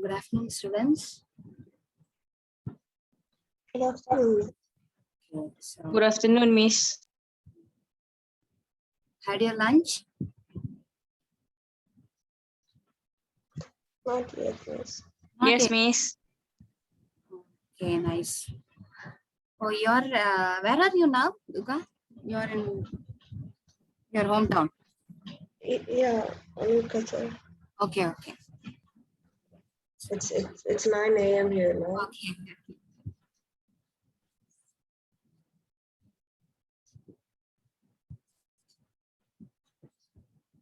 Good afternoon, students. Good afternoon. Okay, so Good afternoon, Miss. had your lunch? Not yet, miss. Not Yes, yet. Miss. Okay, nice. Oh, you're where are you now, Duga? You're in your hometown. Yeah, I'm in Qatar. Okay, okay. It's 9 a.m. here now. Okay.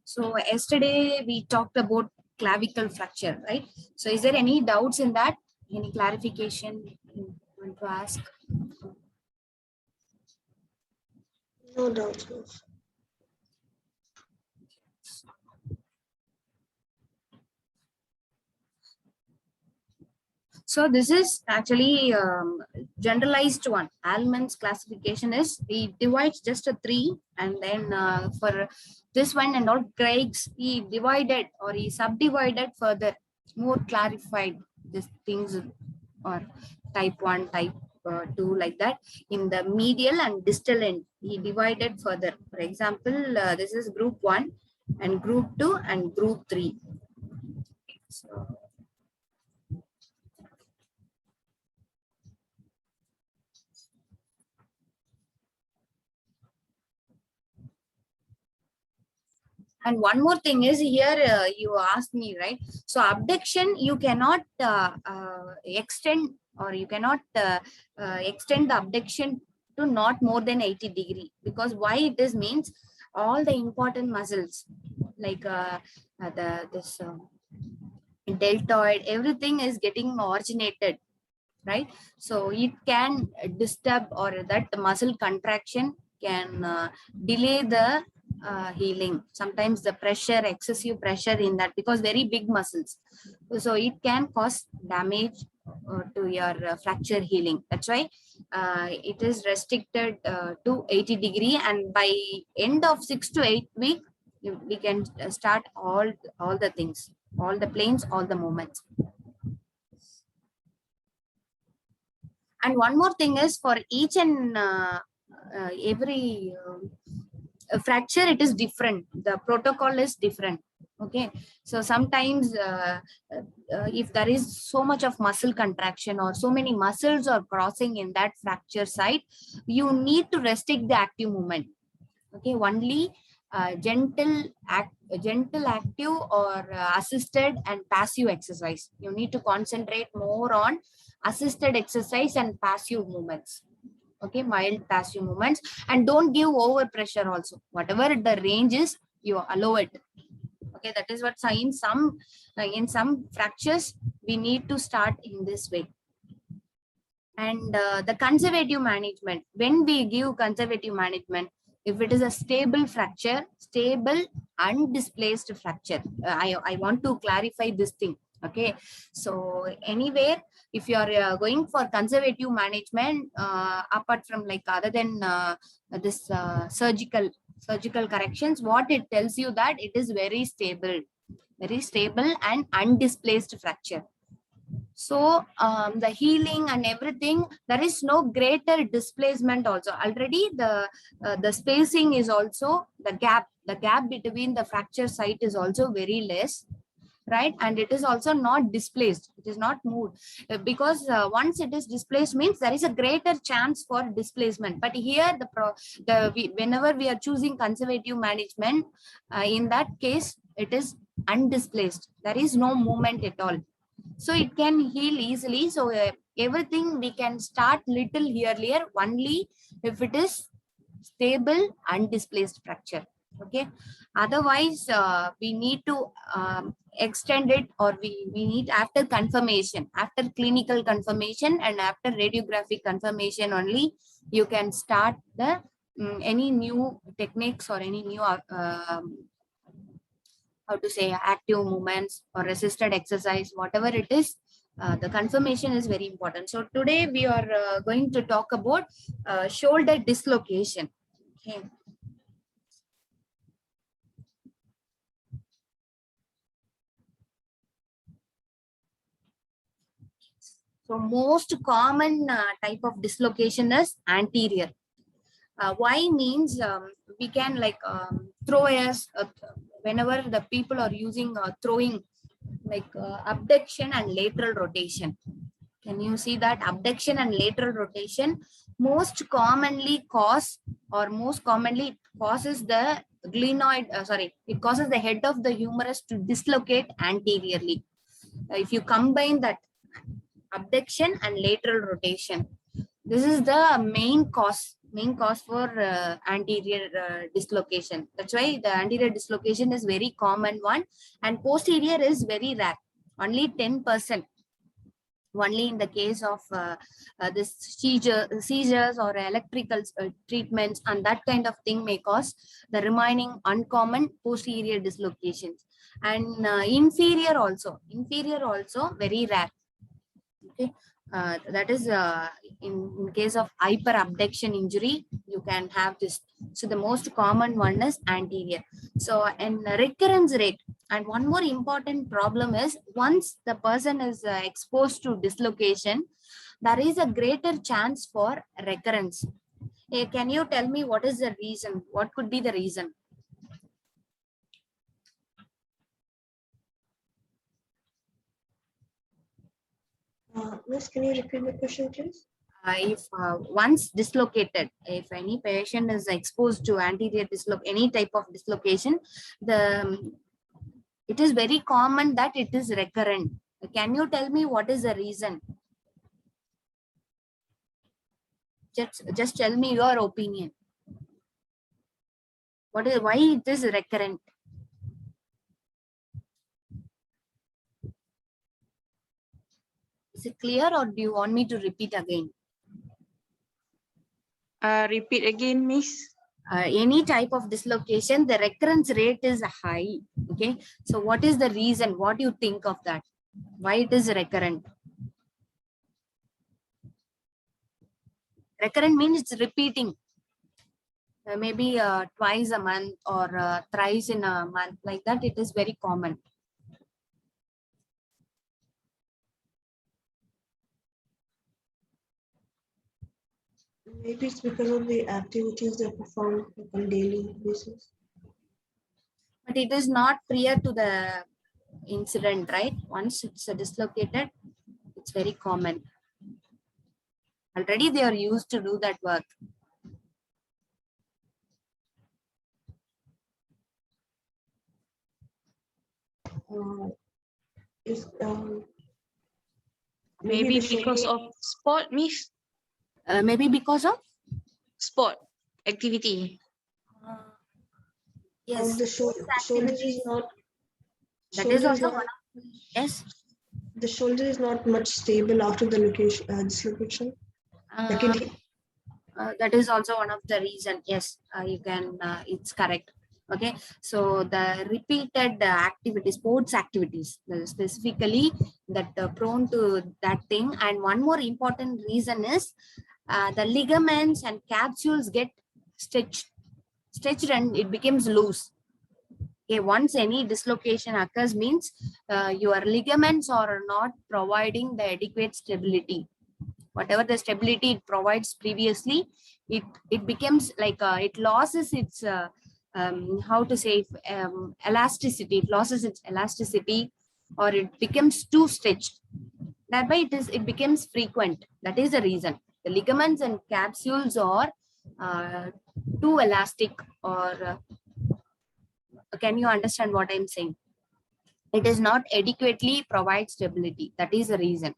So yesterday we talked about clavicle fracture, right? So is there any doubts in that? Any clarification you want to ask? No doubt, miss. So this is actually generalized one. Alman's classification is he divides just a three, and then for this one and all, Craig's he divided or he subdivided further, more clarified these things or type 1, type 2 like that. In the medial and distal end, he divided further. For example, this is group 1 and group 2 and group 3. So, and one more thing is here, you asked me, right? So abduction, you cannot extend or you cannot extend the abduction to not more than 80 degree, because why it is means all the important muscles like this deltoid, everything is getting originated, right? So it can disturb or that muscle contraction can delay the healing. Sometimes the pressure, excessive pressure in that, because very big muscles, so it can cause damage to your fracture healing. That's why it is restricted to 80 degree, and by end of 6 to 8 week we can start all the things, all the planes, all the movements. And one more thing is, for each and every fracture, it is different. The protocol is different. Okay, so sometimes if there is so much of muscle contraction or so many muscles are crossing in that fracture site, you need to restrict the active movement. Okay, only gentle active or assisted and passive exercise. You need to concentrate more on assisted exercise and passive movements. Okay, mild passive movements, and don't give over pressure also. Whatever the range is, you allow it. Okay, that is what in some fractures we need to start in this way. And the conservative management, when we give conservative management, if it is a stable fracture, stable undisplaced fracture, I want to clarify this thing. Okay, so anywhere, if you are going for conservative management, apart from like other than this surgical corrections, what it tells you that it is very stable and undisplaced fracture. So the healing and everything, there is no greater displacement also. Already the spacing is also, the gap between the fracture site is also very less, right? And it is also not displaced, it is not moved, because once it is displaced means there is a greater chance for displacement. But here whenever we are choosing conservative management, in that case it is undisplaced, there is no movement at all, so it can heal easily. So everything we can start little earlier only if it is stable undisplaced fracture. Okay, otherwise we need to extend it, or we need after confirmation, after clinical confirmation and after radiographic confirmation only you can start the any new techniques or any new how to say active movements or resisted exercise, whatever it is. The confirmation is very important. So today we are going to talk about shoulder dislocation. Okay. So most common type of dislocation is anterior. Why means we can like throw as whenever the people are using throwing like abduction and lateral rotation. Can you see that abduction and lateral rotation most commonly cause or most commonly it causes the glenoid, it causes the head of the humerus to dislocate anteriorly. If you combine that abduction and lateral rotation, this is the main cause for anterior dislocation. That's why the anterior dislocation is very common one, and posterior is very rare, only 10%. Only in the case of this seizures or electrical treatments and that kind of thing may cause the remaining uncommon posterior dislocations. And inferior also very rare. Okay, that is in case of hyperabduction injury, you can have this. So the most common one is anterior. So and recurrence rate. And one more important problem is once the person is exposed to dislocation, there is a greater chance for recurrence. Hey, can you tell me what is the reason? What could be the reason? Miss, can you repeat the question, please? If once dislocated, if any patient is exposed to anterior any type of dislocation, it is very common that it is recurrent. Can you tell me what is the reason? Just tell me your opinion. Why it is recurrent? Is it clear or do you want me to repeat again? Repeat again, Miss. Any type of dislocation, the recurrence rate is high. Okay, so what is the reason? What do you think of that? Why it is recurrent? Recurrent means it's repeating. Maybe twice a month or thrice in a month, like that. It is very common. Maybe it's because of the activities they perform on daily basis. But it is not prior to the incident, right? Once it's dislocated, it's very common. Already they are used to do that work. Is Maybe the because shoulder- of sport, Miss. Maybe because of Sport activity. yes, the shoulder is not. that is shoulder also not- one of, yes. The shoulder is not much stable after the dislocation. That is also one of the reason. Yes, you can. It's correct. Okay, so the repeated activity, sports activities, specifically that prone to that thing. And one more important reason is the ligaments and capsules get stretched and it becomes loose. Okay, once any dislocation occurs means your ligaments are not providing the adequate stability. Whatever the stability it provides previously, it becomes like it loses its how to say elasticity. It loses its elasticity, or it becomes too stretched. That way it becomes frequent. That is the reason. The ligaments and capsules are too elastic, or can you understand what I'm saying? It is not adequately provide stability. That is the reason.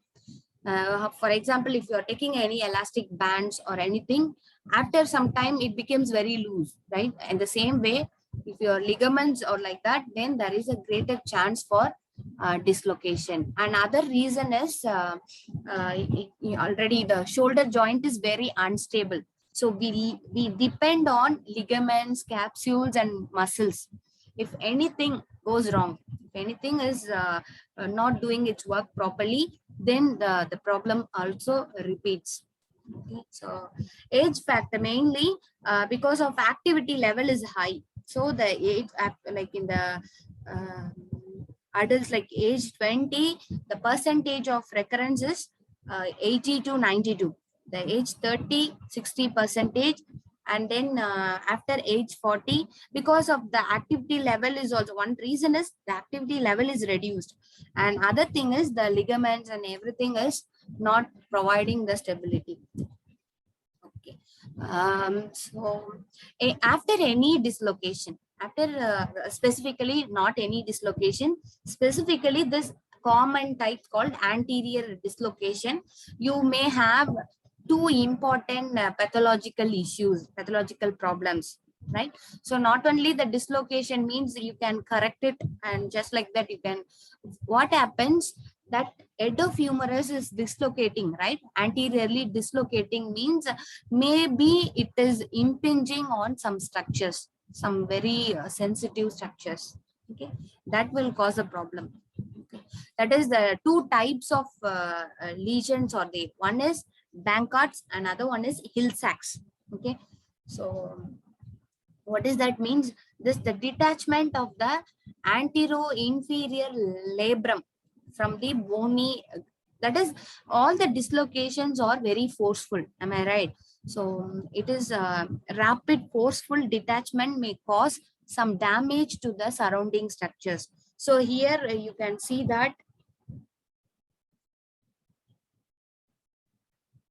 For example, if you are taking any elastic bands or anything, after some time it becomes very loose, right? And the same way, if your ligaments are like that, then there is a greater chance for dislocation. Another reason is already the shoulder joint is very unstable. So we depend on ligaments, capsules, and muscles. If anything goes wrong, if anything is not doing its work properly, then the problem also repeats. Okay, so age factor mainly because of activity level is high. So the age, like in the adults like age 20, the percentage of recurrence is 80 to 92. The age 30, 60%, and then after age 40, because of the activity level is also one reason is the activity level is reduced, and other thing is the ligaments and everything is not providing the stability. Okay. So after any dislocation, after specifically not any dislocation, specifically this common type called anterior dislocation, you may have two important pathological issues, pathological problems, right? So not only the dislocation means you can correct it, and just like that you can, what happens, that head of humerus is dislocating, right? Anteriorly dislocating means maybe it is impinging on some structures, some very sensitive structures. Okay, that will cause a problem. Okay. That is the two types of lesions, or the one is Bankhart's, another one is Hill-Sachs. Okay, so what does that means? This the detachment of the antero-inferior labrum from the bony. That is, all the dislocations are very forceful. Am I right? So it is rapid, forceful detachment may cause some damage to the surrounding structures. So here you can see that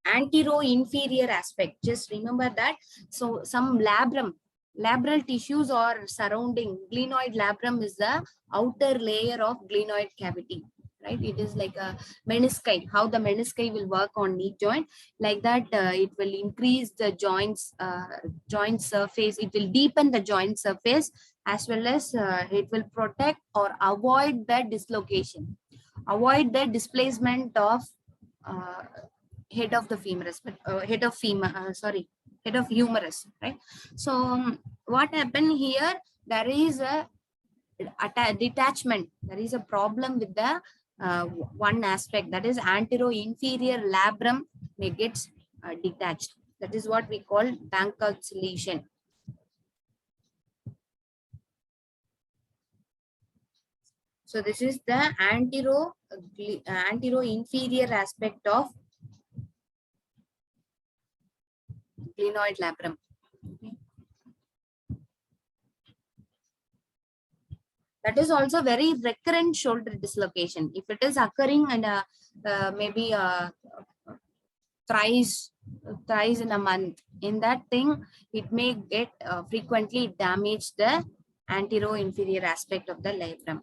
antero-inferior aspect. Just remember that. So some labral tissues are surrounding. Glenoid labrum is the outer layer of glenoid cavity, right? It is like a menisci. How the menisci will work on knee joint, like that it will increase the joint surface. It will deepen the joint surface, as well as it will protect or avoid the dislocation, avoid the displacement of head of the femurus, but head of humerus, right? So what happened here? There is a detachment. There is a problem with the one aspect, that is antero-inferior labrum may get detached. That is what we call Bankhart's lesion. So this is the antero-inferior aspect of glenoid labrum. Okay. That is also very recurrent shoulder dislocation. If it is occurring and maybe thrice in a month, in that thing, it may get frequently damage the antero-inferior aspect of the labrum.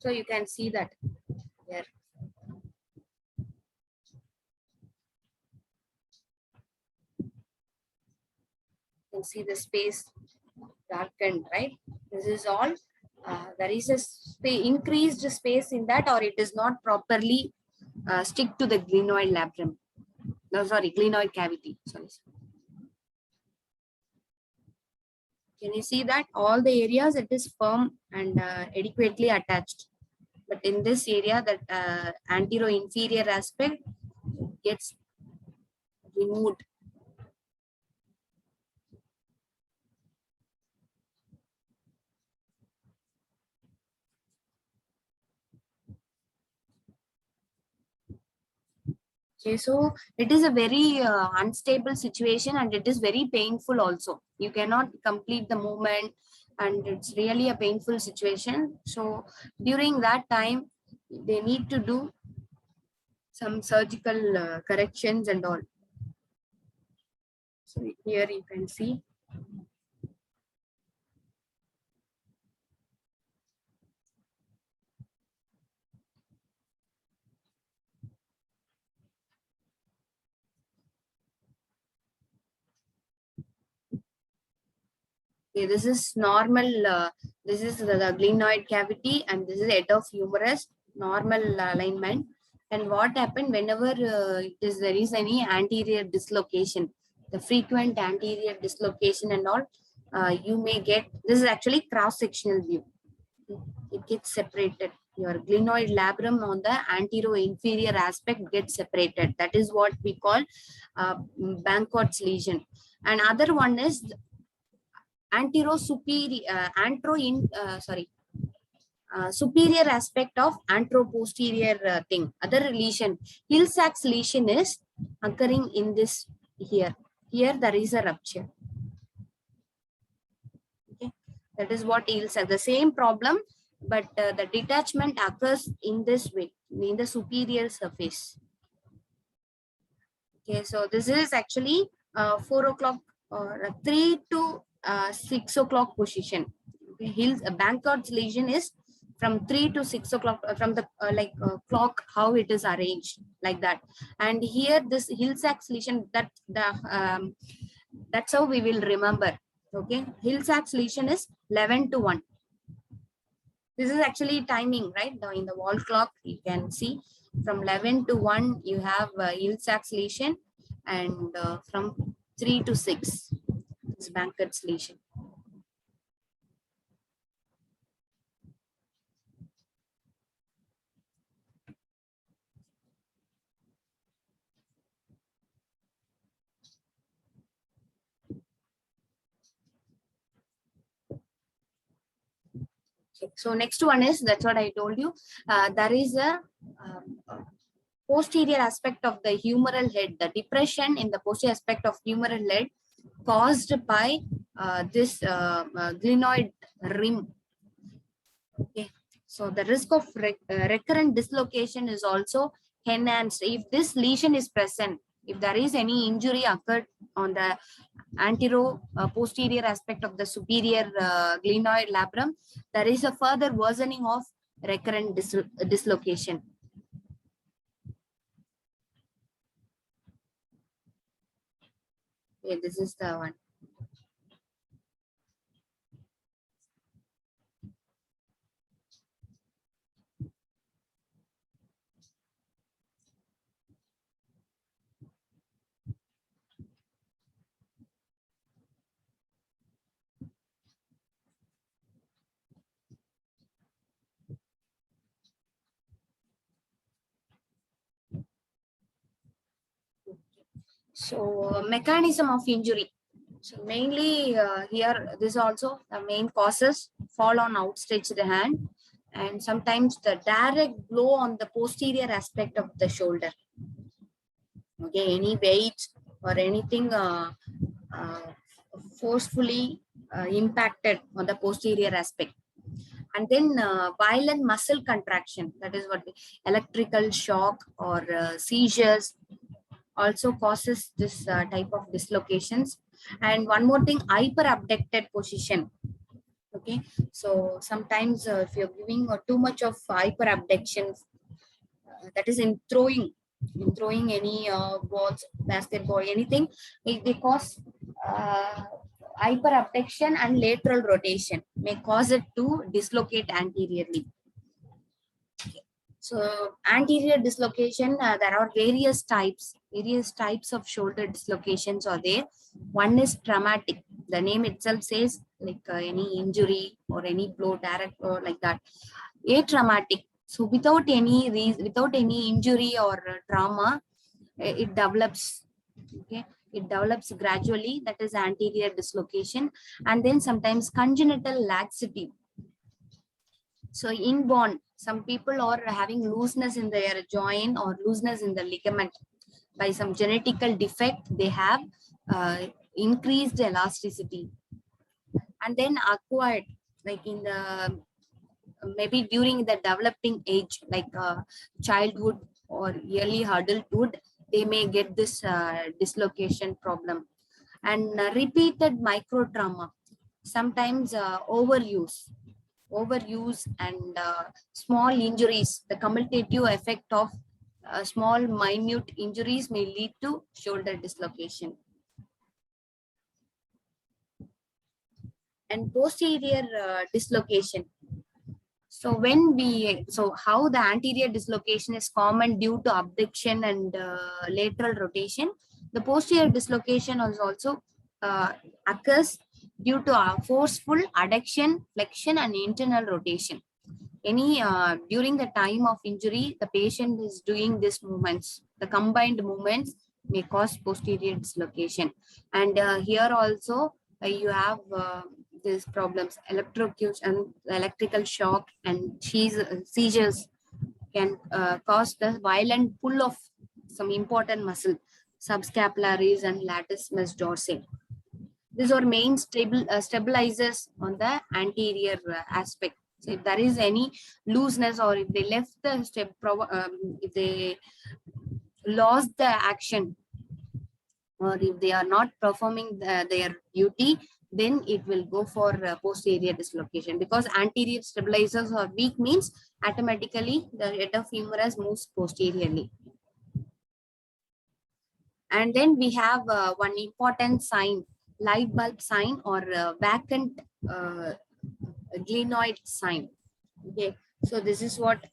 So you can see that here. You can see the space darkened, right? This is all. There is a increased space in that, or it is not properly stick to the glenoid labrum. No, sorry, glenoid cavity. Sorry. Can you see that all the areas it is firm and adequately attached? But in this area, that antero-inferior aspect gets removed. Okay, so it is a very unstable situation, and it is very painful also. You cannot complete the movement, and it's really a painful situation. So during that time, they need to do some surgical corrections and all. So here you can see. Okay, this is normal. This is the glenoid cavity, and this is head of humerus, normal alignment. And what happened whenever there is any anterior dislocation, the frequent anterior dislocation and all, you may get, this is actually cross-sectional view. It gets separated. Your glenoid labrum on the antero-inferior aspect gets separated. That is what we call Bankhart's lesion. And other one is superior aspect of anteroposterior thing. Other lesion, Hill-Sachs lesion is occurring in this here. Here there is a rupture. Okay, that is what Hill-Sachs. The same problem, but the detachment occurs in this way, in the superior surface. Okay, so this is actually 4 o'clock or 3 to 6 o'clock position. Okay, Bankhart's lesion is from 3 to 6 o'clock from the clock, how it is arranged like that. And here this Hill-Sachs lesion, that's how we will remember. Okay, Hill-Sachs lesion is 11 to 1. This is actually timing, right? Now in the wall clock, you can see from 11 to 1, you have Hill-Sachs lesion, and from 3 to 6, it's Bankhart's lesion. Okay. So next one is, that's what I told you. There is a posterior aspect of the humeral head, the depression in the posterior aspect of humeral head caused by this glenoid rim. Okay, so the risk of recurrent dislocation is also enhanced if this lesion is present. If there is any injury occurred on the posterior aspect of the superior glenoid labrum, there is a further worsening of recurrent dislocation. Okay, this is the one. So mechanism of injury. So mainly here, this also the main causes fall on outstretched hand, and sometimes the direct blow on the posterior aspect of the shoulder. Okay, any weight or anything forcefully impacted on the posterior aspect. And then violent muscle contraction, that is what electrical shock or seizures also causes this type of dislocations. And one more thing, hyperabducted position. Okay, so sometimes if you're giving too much of hyperabduction, that is in throwing any balls, basketball, anything, they cause hyperabduction, and lateral rotation may cause it to dislocate anteriorly. So anterior dislocation, there are various types of shoulder dislocations are there. One is traumatic. The name itself says like any injury or any blow direct or like that. Atraumatic. So without any reason, without any injury or trauma, it develops. Okay, it develops gradually. That is anterior dislocation. And then sometimes congenital laxity. So inborn, some people are having looseness in their joint or looseness in the ligament. By some genetical defect, they have increased elasticity. And then acquired, like in the maybe during the developing age, like childhood or early adulthood, they may get this dislocation problem. And repeated micro trauma, sometimes overuse and small injuries, the cumulative effect of small minute injuries may lead to shoulder dislocation. And posterior dislocation. So how the anterior dislocation is common due to abduction and lateral rotation, the posterior dislocation is also occurs due to forceful adduction, flexion, and internal rotation. During the time of injury, the patient is doing these movements. The combined movements may cause posterior dislocation. And here also you have these problems, electrocution, electrical shock, and seizures can cause the violent pull of some important muscle, subscapularis and latissimus dorsi. These are main stabilizers on the anterior aspect. So if there is any looseness, or if they left the step, if they lost the action, or if they are not performing their duty, then it will go for posterior dislocation, because anterior stabilizers are weak means automatically the head of humerus moves posteriorly. And then we have one important sign, light bulb sign, or vacant glenoid sign. Okay, so this is what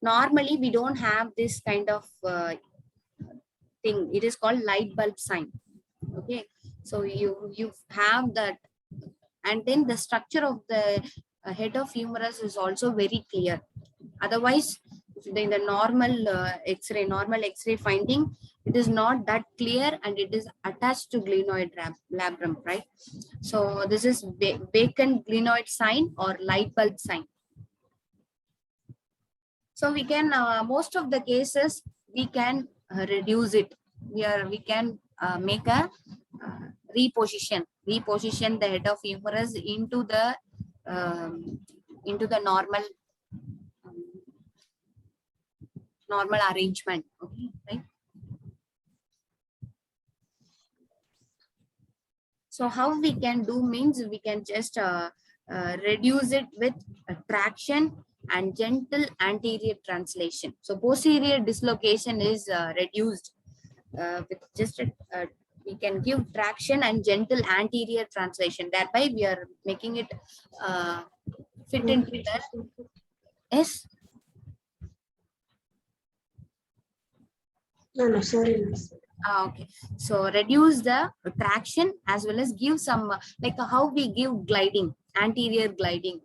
normally we don't have this kind of thing. It is called light bulb sign. Okay, so you have that, and then the structure of the head of humerus is also very clear. Otherwise, in the normal X-ray finding, it is not that clear, and it is attached to glenoid labrum, right? So this is vacant glenoid sign or light bulb sign. So we can most of the cases we can reduce it. We can make a reposition the head of humerus into the normal normal arrangement. Okay, right? So how we can do means we can just reduce it with traction and gentle anterior translation. So posterior dislocation is reduced with just we can give traction and gentle anterior translation. Thereby we are making it fit into the yes. No, sorry, miss. Okay, so reduce the traction as well as give some like how we give gliding, anterior gliding.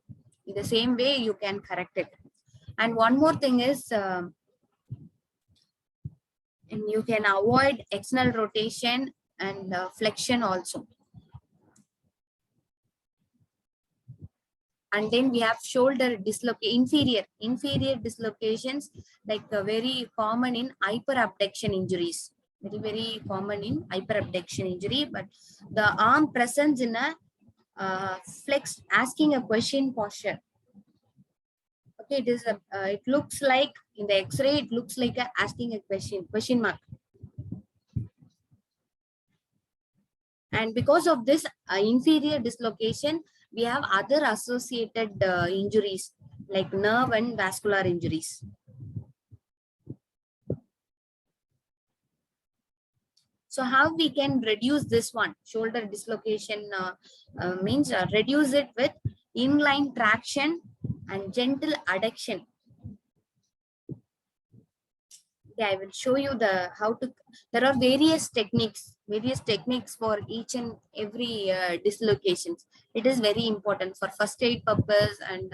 In the same way, you can correct it. And one more thing is, and you can avoid external rotation and flexion also. And then we have shoulder inferior dislocations, like very common in hyperabduction injuries. Very common in hyperabduction injury, but the arm presents in a flexed, asking a question posture. Okay, it is it looks like in the X-ray, it looks like asking a question mark. And because of this inferior dislocation, we have other associated injuries like nerve and vascular injuries. So how we can reduce this one? Shoulder dislocation means reduce it with inline traction and gentle adduction. Okay, I will show you how to. There are various techniques for each and every dislocations. It is very important for first aid purpose, and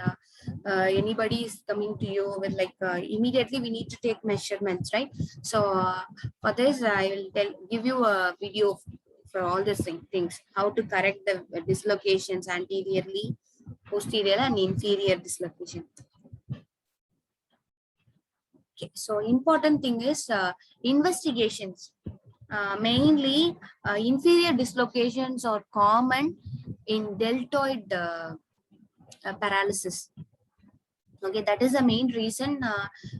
anybody is coming to you with like immediately we need to take measurements, right? So for this, I will give you a video for all these things, how to correct the dislocations anteriorly, posterior, and inferior dislocation. Okay, so important thing is investigations. Mainly inferior dislocations are common in deltoid paralysis. Okay, that is the main reason.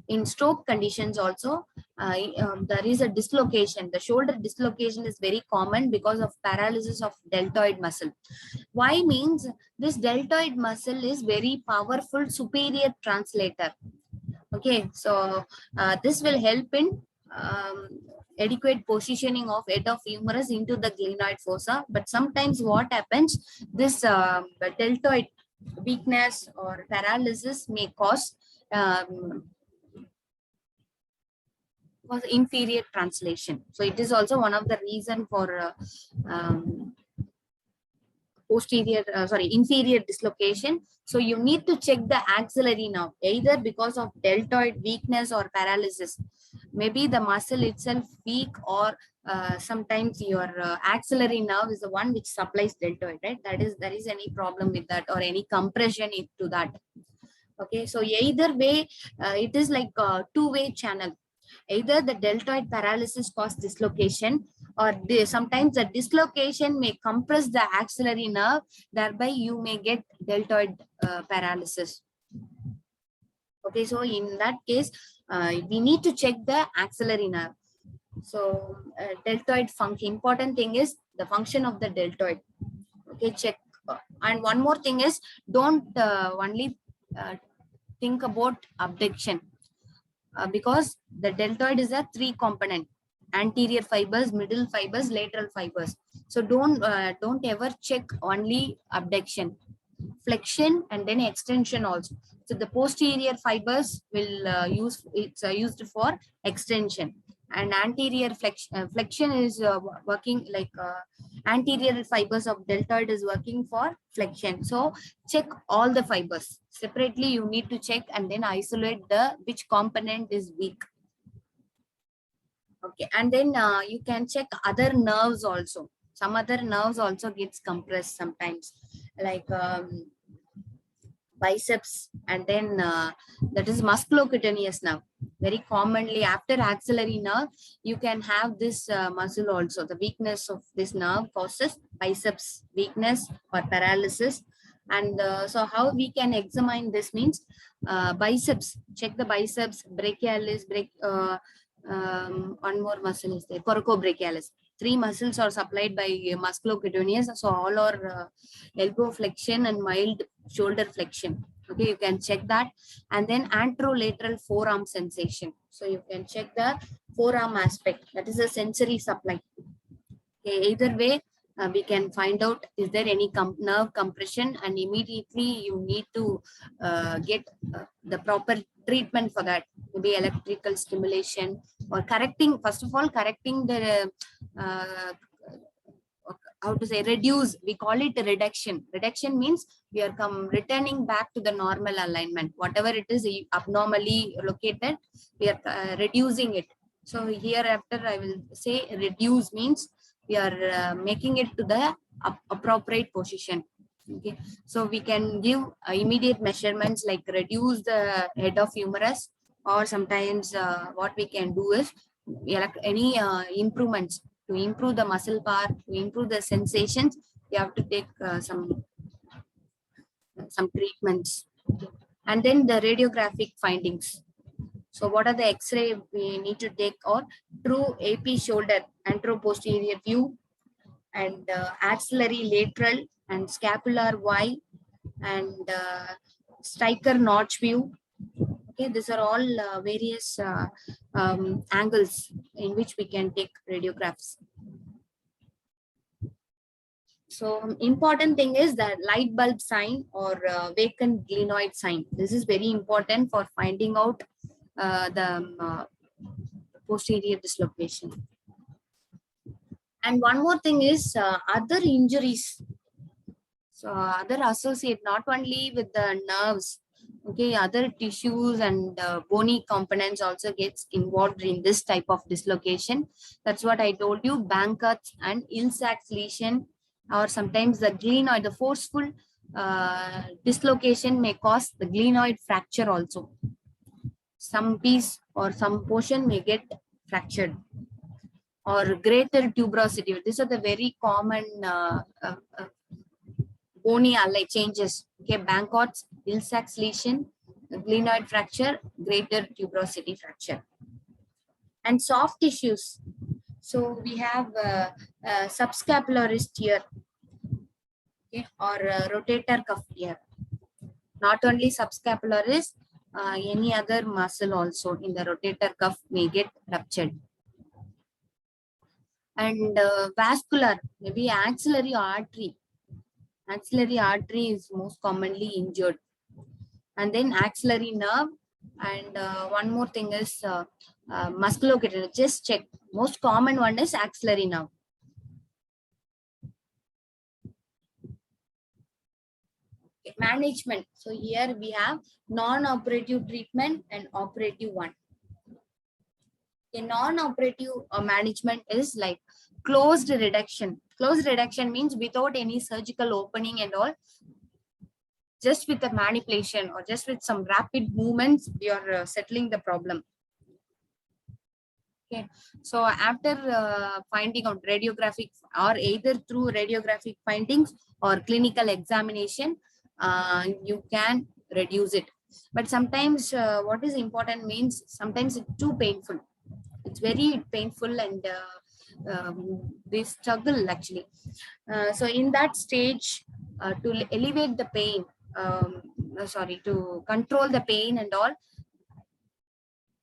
In stroke conditions also, there is a dislocation. The shoulder dislocation is very common because of paralysis of deltoid muscle. Why means this deltoid muscle is very powerful superior translator. Okay, so this will help in adequate positioning of head of humerus into the glenoid fossa. But sometimes what happens, this deltoid weakness or paralysis may cause inferior translation. So it is also one of the reason for inferior dislocation. So you need to check the axillary nerve, either because of deltoid weakness or paralysis. Maybe the muscle itself weak, or sometimes your axillary nerve is the one which supplies deltoid, right? There is any problem with that, or any compression into that. Okay, so either way, it is like a two-way channel. Either the deltoid paralysis cause dislocation, or sometimes the dislocation may compress the axillary nerve, thereby you may get deltoid paralysis. Okay, so in that case, we need to check the axillary nerve. So deltoid function, important thing is the function of the deltoid. Okay, check. And one more thing is, don't only think about abduction, because the deltoid is a 3 component: anterior fibers, middle fibers, lateral fibers. So don't ever check only abduction. Flexion and then extension also. So the posterior fibers will used for extension, and anterior flexion is working like anterior fibers of deltoid is working for flexion. So check all the fibers separately. You need to check and then isolate the which component is weak. Okay, and then you can check other nerves also. Some other nerves also gets compressed sometimes, like biceps, and then that is musculocutaneous nerve. Very commonly after axillary nerve, you can have this muscle also. The weakness of this nerve causes biceps weakness or paralysis. And so how we can examine this means, biceps, check the biceps, brachialis, one more muscle is there, coracobrachialis. 3 muscles are supplied by musculocutaneous. So all are elbow flexion and mild shoulder flexion. Okay, you can check that. And then anterolateral forearm sensation. So you can check the forearm aspect. That is a sensory supply. Okay, either way, we can find out is there any nerve compression, and immediately you need to get the proper treatment for that. Maybe electrical stimulation, or correcting, first of all, correcting the how to say, reduce. We call it a reduction. Reduction means we are returning back to the normal alignment. Whatever it is abnormally located, we are reducing it. So hereafter I will say reduce means we are making it to the appropriate position. Okay, so we can give immediate measurements like reduce the head of humerus, or sometimes what we can do is any improvements to improve the muscle power, to improve the sensations. We have to take some treatments. And then the radiographic findings. So what are the X-ray we need to take? Or true AP shoulder anteroposterior view, and axillary lateral and scapular Y, and striker notch view. Okay, these are all various angles in which we can take radiographs. So important thing is that light bulb sign or vacant glenoid sign. This is very important for finding out the posterior dislocation. And one more thing is other injuries. So other associate not only with the nerves, okay, other tissues and bony components also gets involved in this type of dislocation. That's what I told you. Bankart's and Ilsak's lesion, or sometimes the glenoid, the forceful dislocation may cause the glenoid fracture also. Some piece or some portion may get fractured. Or greater tuberosity. These are the very common bony alloy changes. Okay, Bankart's, Ilsak's lesion, glenoid fracture, greater tuberosity fracture. And soft tissues. So we have subscapularis tear, okay, or rotator cuff tear. Not only subscapularis, any other muscle also in the rotator cuff may get ruptured. And vascular, maybe axillary artery. Axillary artery is most commonly injured. And then axillary nerve. And one more thing is musculocutaneous. Just check. Most common one is axillary nerve. management. So here we have non-operative treatment and operative one. A non-operative management is like closed reduction. Closed reduction means without any surgical opening and all, just with the manipulation or just with some rapid movements, we are settling the problem. Okay, so after finding out radiographic or either through radiographic findings or clinical examination, you can reduce it. But sometimes what is important means sometimes it's too painful. It's very painful and they struggle actually. So in that stage, to elevate the pain, to control the pain and all,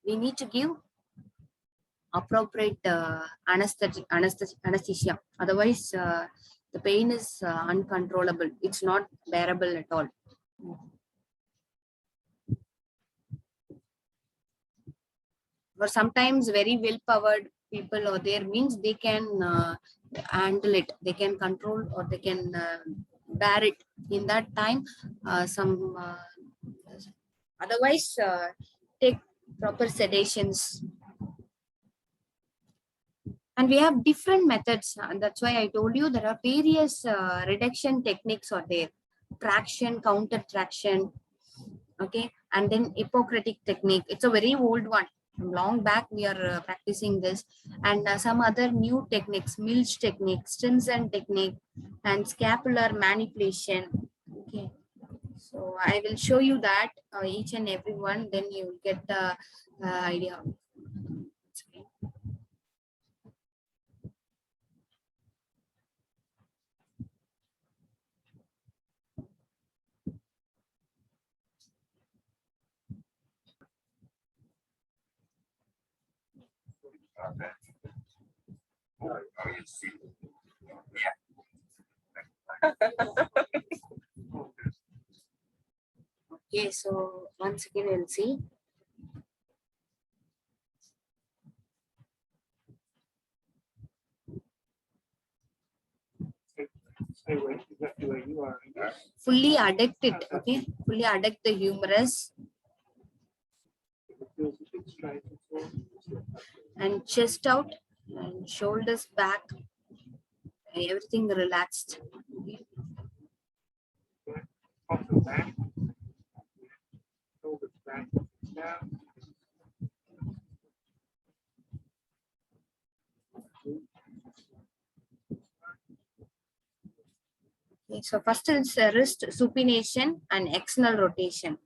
we need to give appropriate anesthesia. Otherwise, the pain is uncontrollable. It's not bearable at all. Or sometimes very well-powered people or there means they can handle it. They can control or they can bear it. In that time, otherwise take proper sedations. And we have different methods, and that's why I told you there are various reduction techniques are there. Traction, counter traction, okay, and then Hippocratic technique. It's a very old one. From long back we are practicing this, and some other new techniques, Milch technique, Stinson technique, and scapular manipulation. Okay, so I will show you that each and every one, then you will get the idea. Okay, so once again we'll see. Fully adduct it, okay? Fully adduct the humerus. And chest out and shoulders back. Everything relaxed. Okay, so first is wrist supination and external rotation.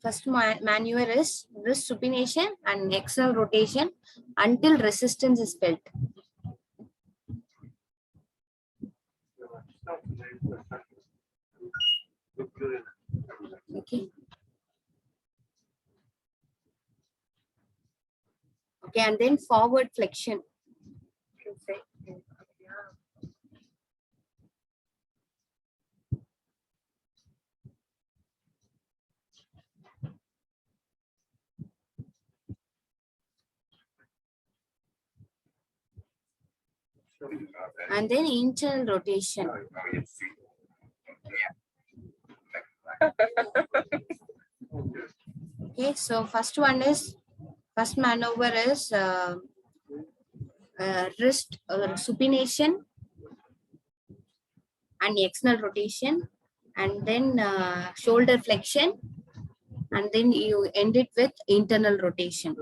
First maneuver is wrist supination and external rotation until resistance is felt. Okay. Okay, and then forward flexion. And then internal rotation. Okay, so first maneuver is wrist supination and external rotation, and then shoulder flexion, and then you end it with internal rotation.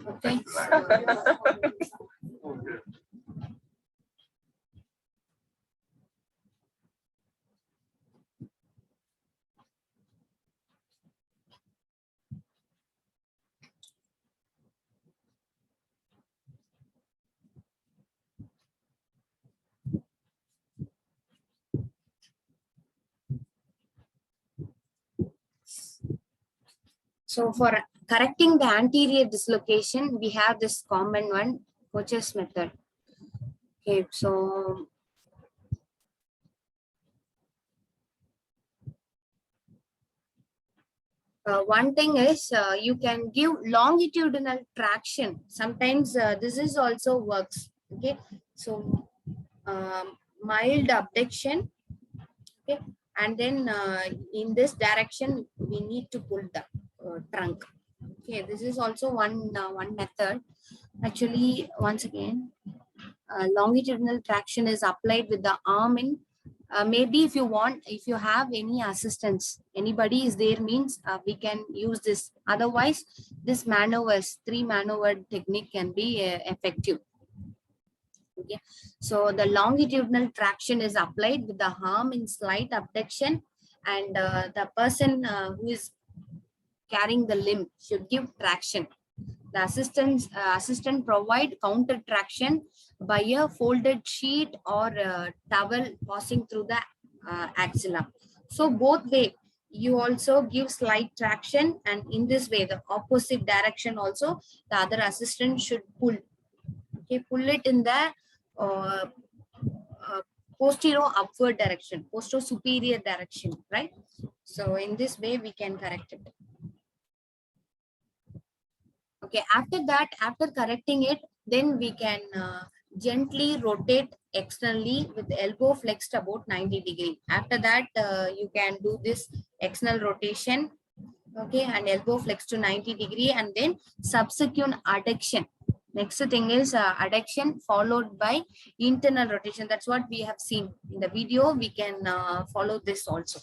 Okay. So for correcting the anterior dislocation, we have this common one, Koch's method. Okay, so one thing is you can give longitudinal traction. Sometimes this is also works. Okay, so mild abduction. Okay, and then in this direction we need to pull the trunk. Okay, this is also one method. Actually, once again, longitudinal traction is applied with the arm in. Maybe if you want, if you have any assistance, anybody is there means we can use this. Otherwise, this maneuvers, 3 maneuver technique can be effective. Okay, so the longitudinal traction is applied with the arm in slight abduction, and the person who is carrying the limb should give traction. The assistant provide counter traction by a folded sheet or towel passing through the axilla. So both way, you also give slight traction, and in this way, the opposite direction also, the other assistant should pull. Okay, pull it in the uh, posterior upward direction, posterior superior direction, right? So in this way, we can correct it. Okay, after that, after correcting it, then we can gently rotate externally with elbow flexed about 90 degree. After that, you can do this external rotation, okay, and elbow flexed to 90 degree, and then subsequent adduction. Next thing is adduction followed by internal rotation. That's what we have seen in the video. We can follow this also.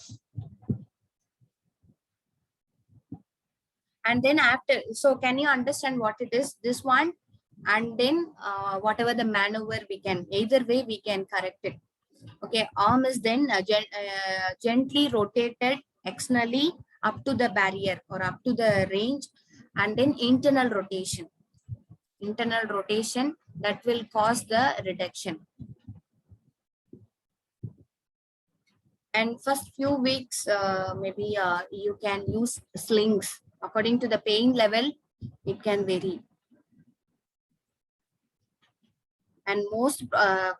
And then after, so can you understand what it is, this one? And then whatever the maneuver, we can, either way we can correct it. Okay, arm is then gently rotated externally up to the barrier or up to the range, and then internal rotation that will cause the reduction. And first few weeks, maybe you can use slings according to the pain level. It can vary. And most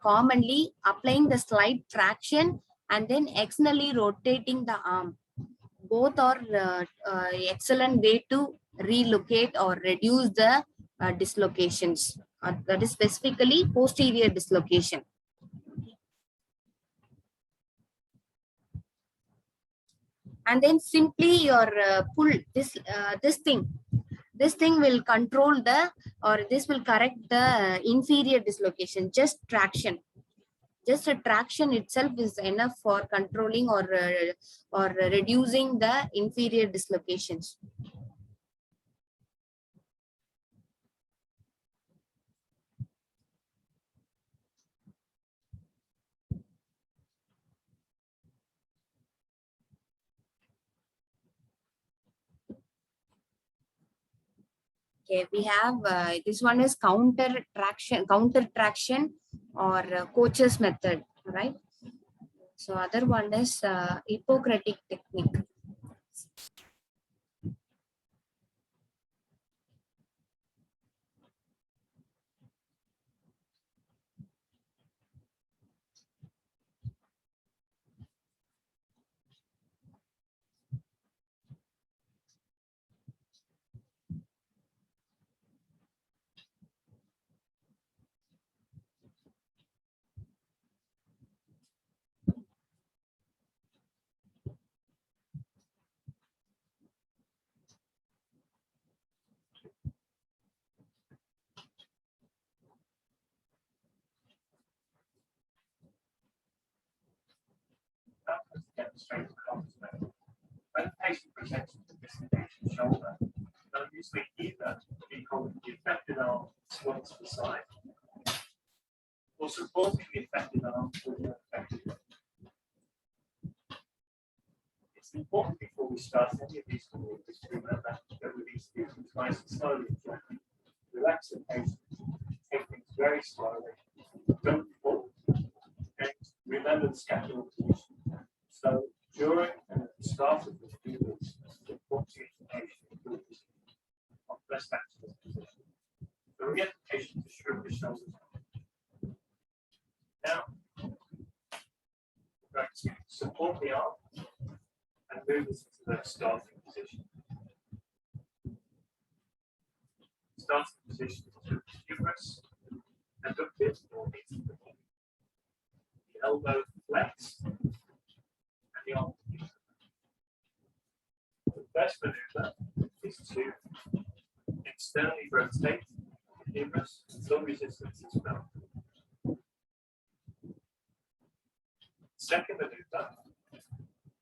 commonly applying the slight traction and then externally rotating the arm. Both are excellent way to relocate or reduce the dislocations. That is specifically posterior dislocation. And then simply your pull this thing will control the, or this will correct the inferior dislocation. Just traction itself is enough for controlling or reducing the inferior dislocations. Okay, we have this one is counter traction or Koch's method, right? So other one is Hippocratic technique. Demonstrate the concept. When the patient presents with a dislocated shoulder, they'll usually either be holding the affected arm towards the side or supporting the affected arm with the affected leg. It's important before we start any of these maneuvers to remember that with these things nice and slowly and gently, relax the patient, take things very slowly, don't pull, and remember the scapular position. So during and at the start of the maneuvers, it's important to Now, we're going to support the arm and move this into the starting position. Starting position is the humerus and the bit more into the body. The elbow flex and the arm. The best maneuver is to externally rotate the humerus until resistance is felt. Second maneuver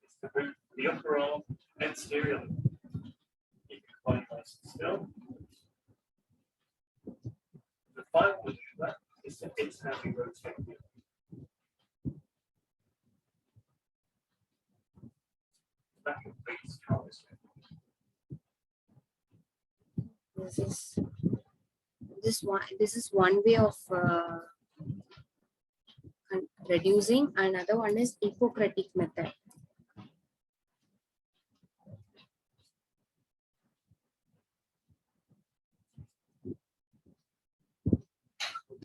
is to move the upper arm anteriorly. Keep your body nice and still. The final maneuver is to internally rotate the that completes counter. This is one way of reducing. Another one is Hippocratic method.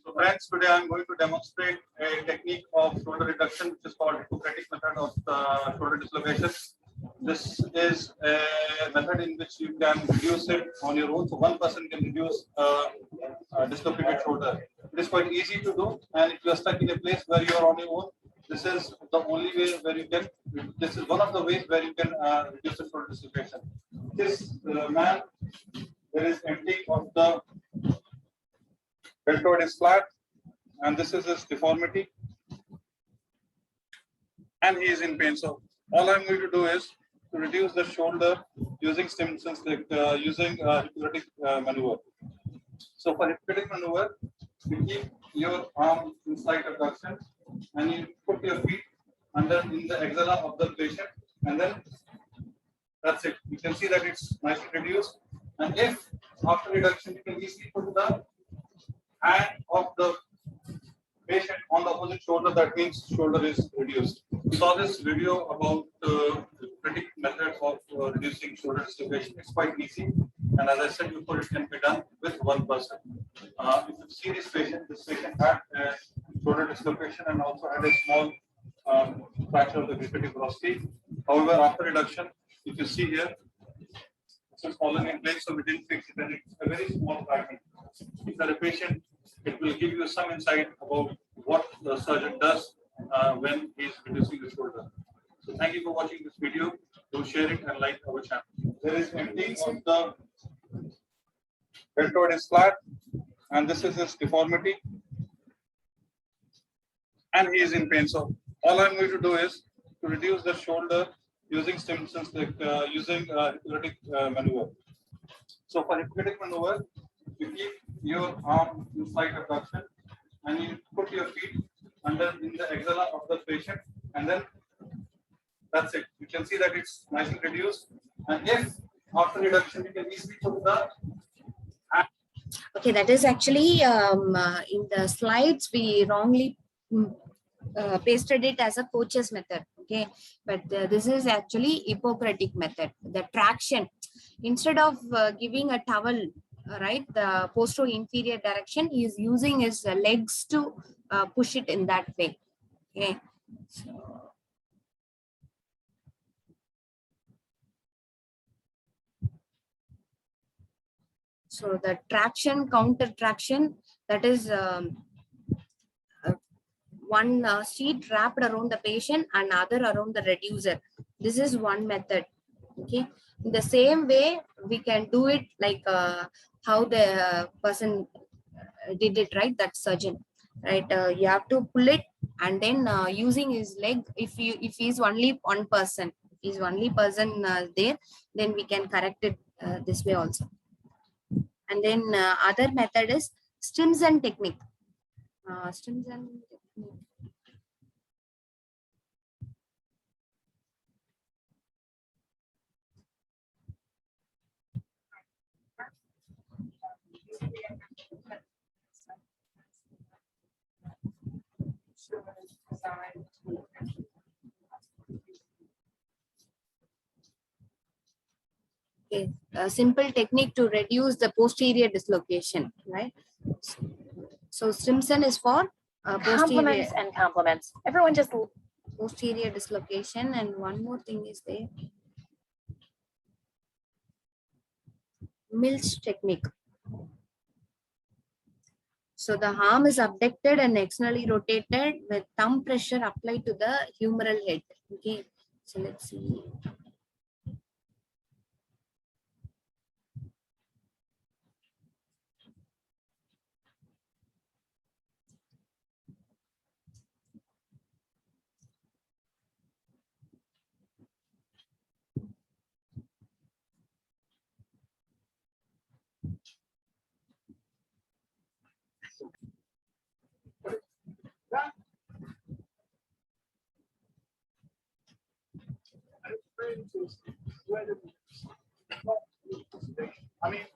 So friends, today I am going to demonstrate a technique of shoulder reduction, which is called Hippocratic method of shoulder dislocation. This is a method in which you can reduce it on your own. So one person can reduce dislocated shoulder. It is quite easy to do, and if you are stuck in a place where you are on your own, this is the only way where you can. This is one of the ways where you can reduce the shoulder dislocation. This man, there is empty of the deltoid is flat, and this is his deformity, and he is in pain. So all I'm going to do is to reduce the shoulder using Stimson's using Hippocratic maneuver. So for Hippocratic maneuver, you keep your arm inside abduction and you put your feet under in the axilla of the patient, and then that's it. You can see that it's nicely reduced. And if after reduction, you can easily put the hand of the patient on the opposite shoulder, that means shoulder is reduced. We saw this video about Hippocratic method of reducing shoulder dislocation. It's quite easy, and as I said before, it can be done with one person. If you see this patient had a shoulder dislocation and also had a small fracture of the gluteus velocity. However, after reduction, if you see here, this is falling in place, so we didn't fix it, and it's a very small fragment. If you're a patient, it will give you some insight about what the surgeon does when he is reducing the shoulder. So thank you for watching this video. Do share it and like our channel. There is emptying of the deltoid is flat, and this is his deformity, and he is in pain. So all I'm going to do is to reduce the shoulder using Stimson's using Hippocratic maneuver. So for Hippocratic maneuver, you keep your arm inside abduction and you put your feet under in the axilla of the patient, and then that's it. You can see that it's nicely reduced. And if after reduction, you can easily put the hand. Okay, that is actually in the slides we wrongly pasted it as a coach's method. Okay, but this is actually Hippocratic method. The traction, instead of giving a towel, right, the posterior inferior direction, he is using his legs to push it in that way. Okay, so the traction, counter traction, that is one sheet wrapped around the patient and other around the reducer. This is one method. Okay, in the same way we can do it like how the person did it, right, that surgeon, right? You have to pull it and then using his leg. If he's only one person, there, then we can correct it this way also. And then other method is Stimson technique. Stimson technique. Okay, a simple technique to reduce the posterior dislocation, right? So Stimson is for posterior, Compliments and compliments. Everyone just posterior dislocation, and one more thing is there. Mills technique. So the arm is abducted and externally rotated with thumb pressure applied to the humeral head. Okay, so let's see. I mean,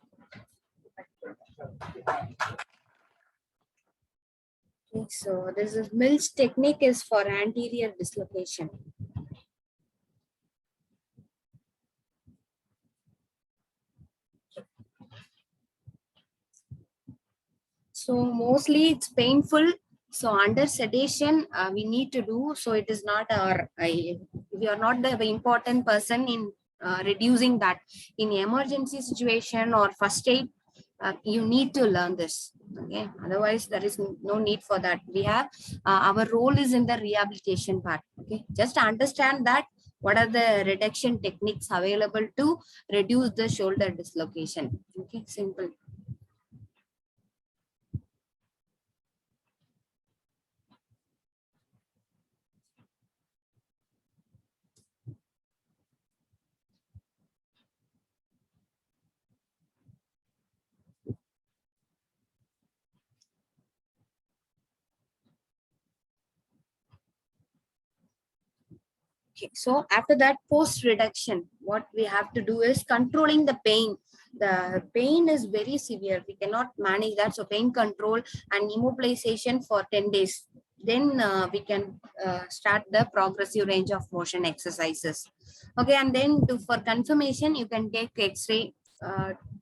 Okay, so this is Mills technique is for anterior dislocation. So mostly it's painful. So under sedation, we need to do. So it is not our. We are not the important person in reducing that. In emergency situation or first aid, you need to learn this. Okay. Otherwise, there is no need for that. We have our role is in the rehabilitation part. Okay. Just understand that what are the reduction techniques available to reduce the shoulder dislocation. Okay. Simple. Okay, so after that post reduction, what we have to do is controlling the pain. The pain is very severe. We cannot manage that. So pain control and immobilization for 10 days. Then we can start the progressive range of motion exercises. Okay, and then for confirmation, you can take X-ray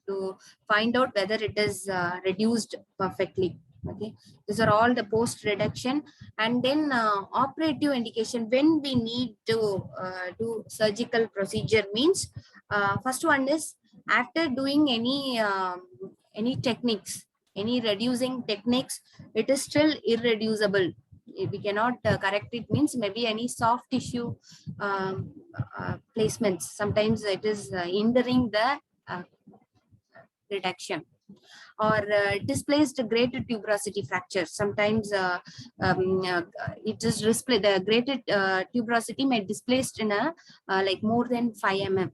to find out whether it is reduced perfectly. Okay, these are all the post reduction. And then operative indication when we need to do surgical procedure means first one is after doing any techniques, any reducing techniques, it is still irreducible. If we cannot correct it means maybe any soft tissue placements. Sometimes it is hindering the reduction. Or displaced greater tuberosity fracture. Sometimes it is display the greater tuberosity may displaced in a like more than 5 mm.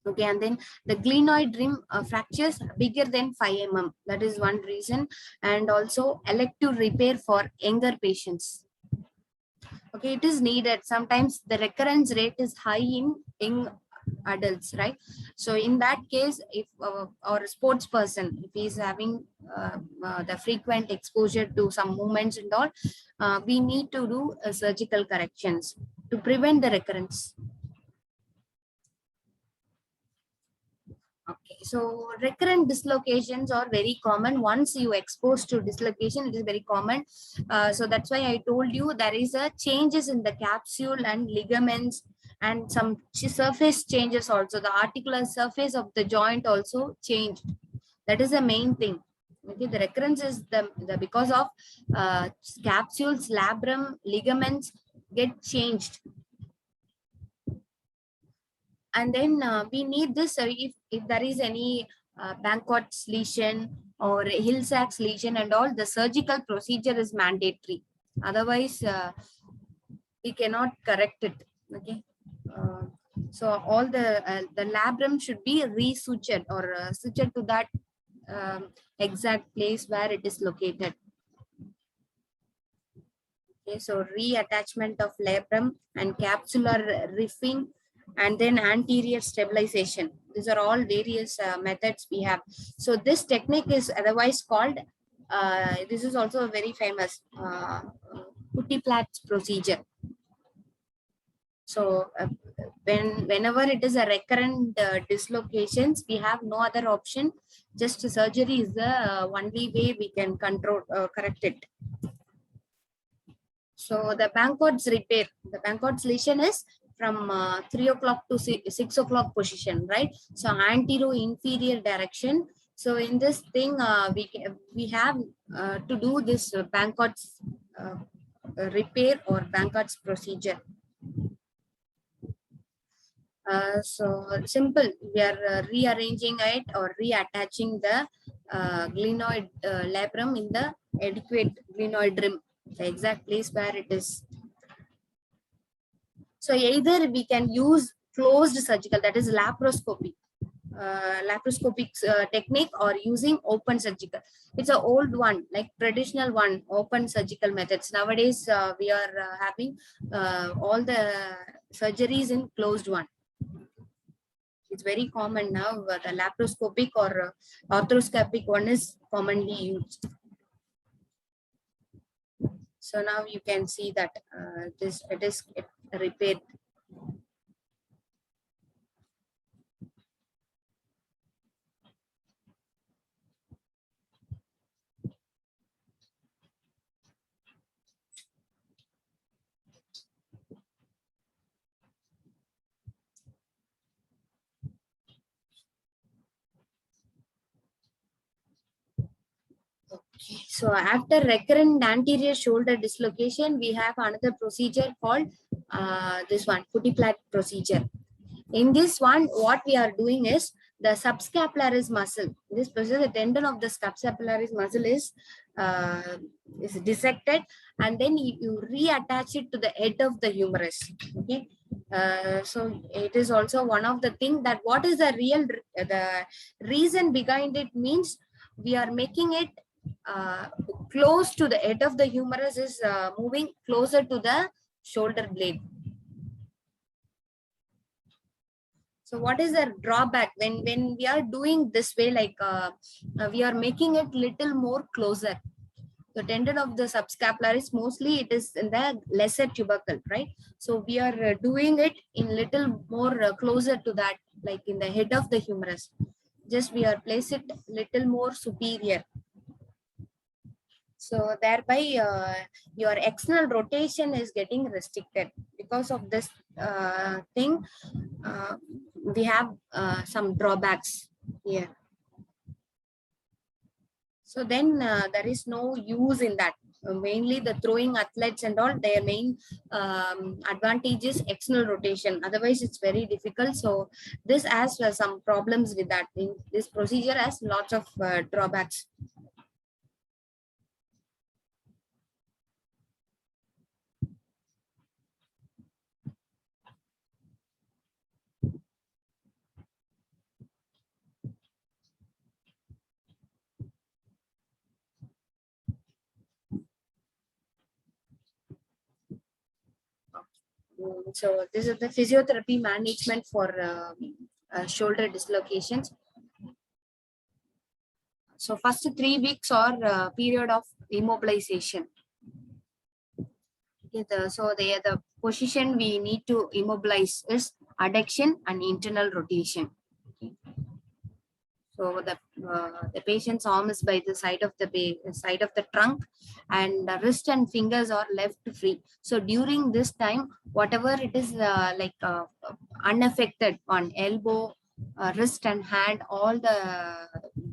Okay, and then the glenoid rim fractures bigger than 5 mm. That is one reason, and also elective repair for younger patients. Okay, it is needed. Sometimes the recurrence rate is high in adults, right? So in that case, if or a sports person, if he is having the frequent exposure to some movements and all, we need to do surgical corrections to prevent the recurrence. Okay, so recurrent dislocations are very common. Once you expose to dislocation, it is very common. So that's why I told you there is a changes in the capsule and ligaments and some surface changes also. The articular surface of the joint also changed. That is the main thing. Okay, the recurrence is the because of capsules, labrum, ligaments get changed. And then we need this if there is any Bankot's lesion or Hill-Sachs lesion and all, the surgical procedure is mandatory. Otherwise, we cannot correct it. Okay. So all the labrum should be resutured or sutured to that exact place where it is located. Okay, so reattachment of labrum and capsular riffing, and then anterior stabilization. These are all various methods we have. So this technique is otherwise called, this is also very famous, Putty-Platt's procedure. So whenever it is a recurrent dislocations, we have no other option. Just surgery is the only way we can control, correct it. So the Bankard's repair, the Bankard's lesion is from 3 o'clock to 6 o'clock position, right? So anterior inferior direction. So in this thing, we have to do this Bankard's repair or Bankard's procedure. So simple, we are rearranging it or reattaching the glenoid labrum in the adequate glenoid rim, the exact place where it is. So either we can use closed surgical, that is laparoscopy, laparoscopic technique, or using open surgical. It's an old one, like traditional one, open surgical methods. Nowadays, we are having all the surgeries in closed one. It's very common now. The laparoscopic or arthroscopic one is commonly used. So now you can see that it is repaired. So after recurrent anterior shoulder dislocation, we have another procedure called this one, Putty-Platt procedure. In this one, what we are doing is the subscapularis muscle. This procedure, the tendon of the subscapularis muscle is dissected, and then you reattach it to the head of the humerus. Okay. So it is also one of the thing that what is the reason behind it means we are making it close to the head of the humerus, is moving closer to the shoulder blade. So what is the drawback when we are doing this way, like we are making it little more closer. The tendon of the subscapularis, mostly it is in the lesser tubercle, right? So we are doing it in little more closer to that, like in the head of the humerus. Just we are place it little more superior. So thereby your external rotation is getting restricted. Because of this thing, we have some drawbacks here. So then there is no use in that. Mainly the throwing athletes and all, their main advantage is external rotation. Otherwise, it's very difficult. So this has some problems with that. This procedure has lots of drawbacks. So this is the physiotherapy management for shoulder dislocations. So first 3 weeks or period of immobilization. Okay, the position we need to immobilize is adduction and internal rotation. Okay. So the patient's arm is by the side of the trunk, and the wrist and fingers are left free. So during this time, whatever it is unaffected on elbow, wrist and hand, all the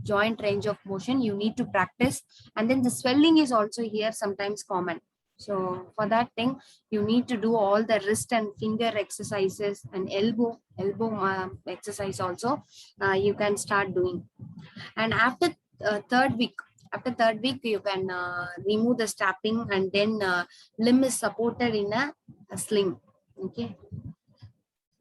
joint range of motion you need to practice. And then the swelling is also here sometimes common. So for that thing, you need to do all the wrist and finger exercises and elbow exercise also. You can start doing. And after third week, you can remove the strapping, and then limb is supported in a sling. Okay.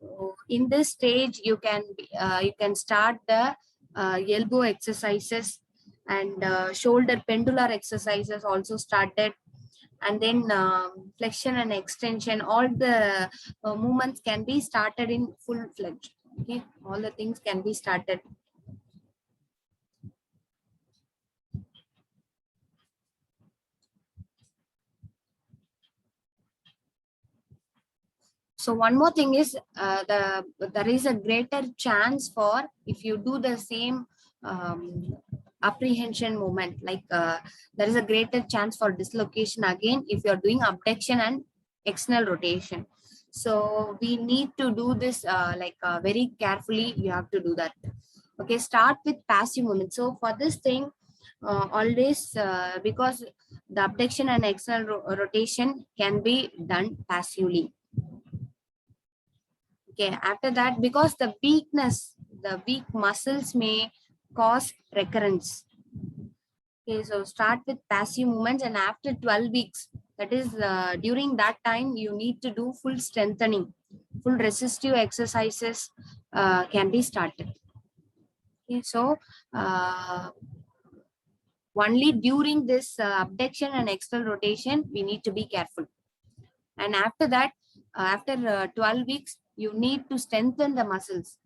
So in this stage, you can start the elbow exercises, and shoulder pendular exercises also started. And then flexion and extension, all the movements can be started in full-fledged. Okay, all the things can be started. So one more thing is there is a greater chance for, if you do the same apprehension movement, like there is a greater chance for dislocation again if you're doing abduction and external rotation. So we need to do this very carefully. You have to do that. Okay, start with passive movement. So for this thing, always because the abduction and external rotation can be done passively. Okay, after that, because the weak muscles may cause recurrence. Okay, so start with passive movements, and after 12 weeks, that is during that time, you need to do full strengthening, full resistive exercises can be started. Okay, so only during this abduction and external rotation, we need to be careful. And after that, after 12 weeks, you need to strengthen the muscles.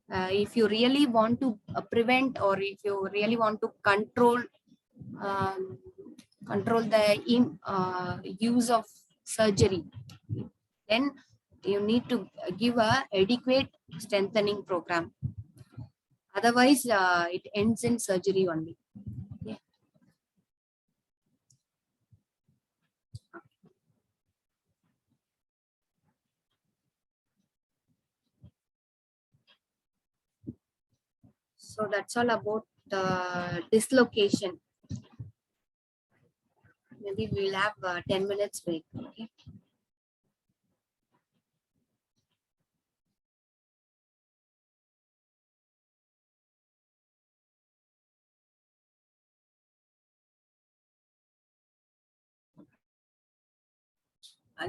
If you really want to prevent, or if you really want to control the use of surgery, then you need to give a adequate strengthening program. Otherwise, it ends in surgery only. Yeah. So that's all about the dislocation. Maybe we'll have 10 minutes break. Okay.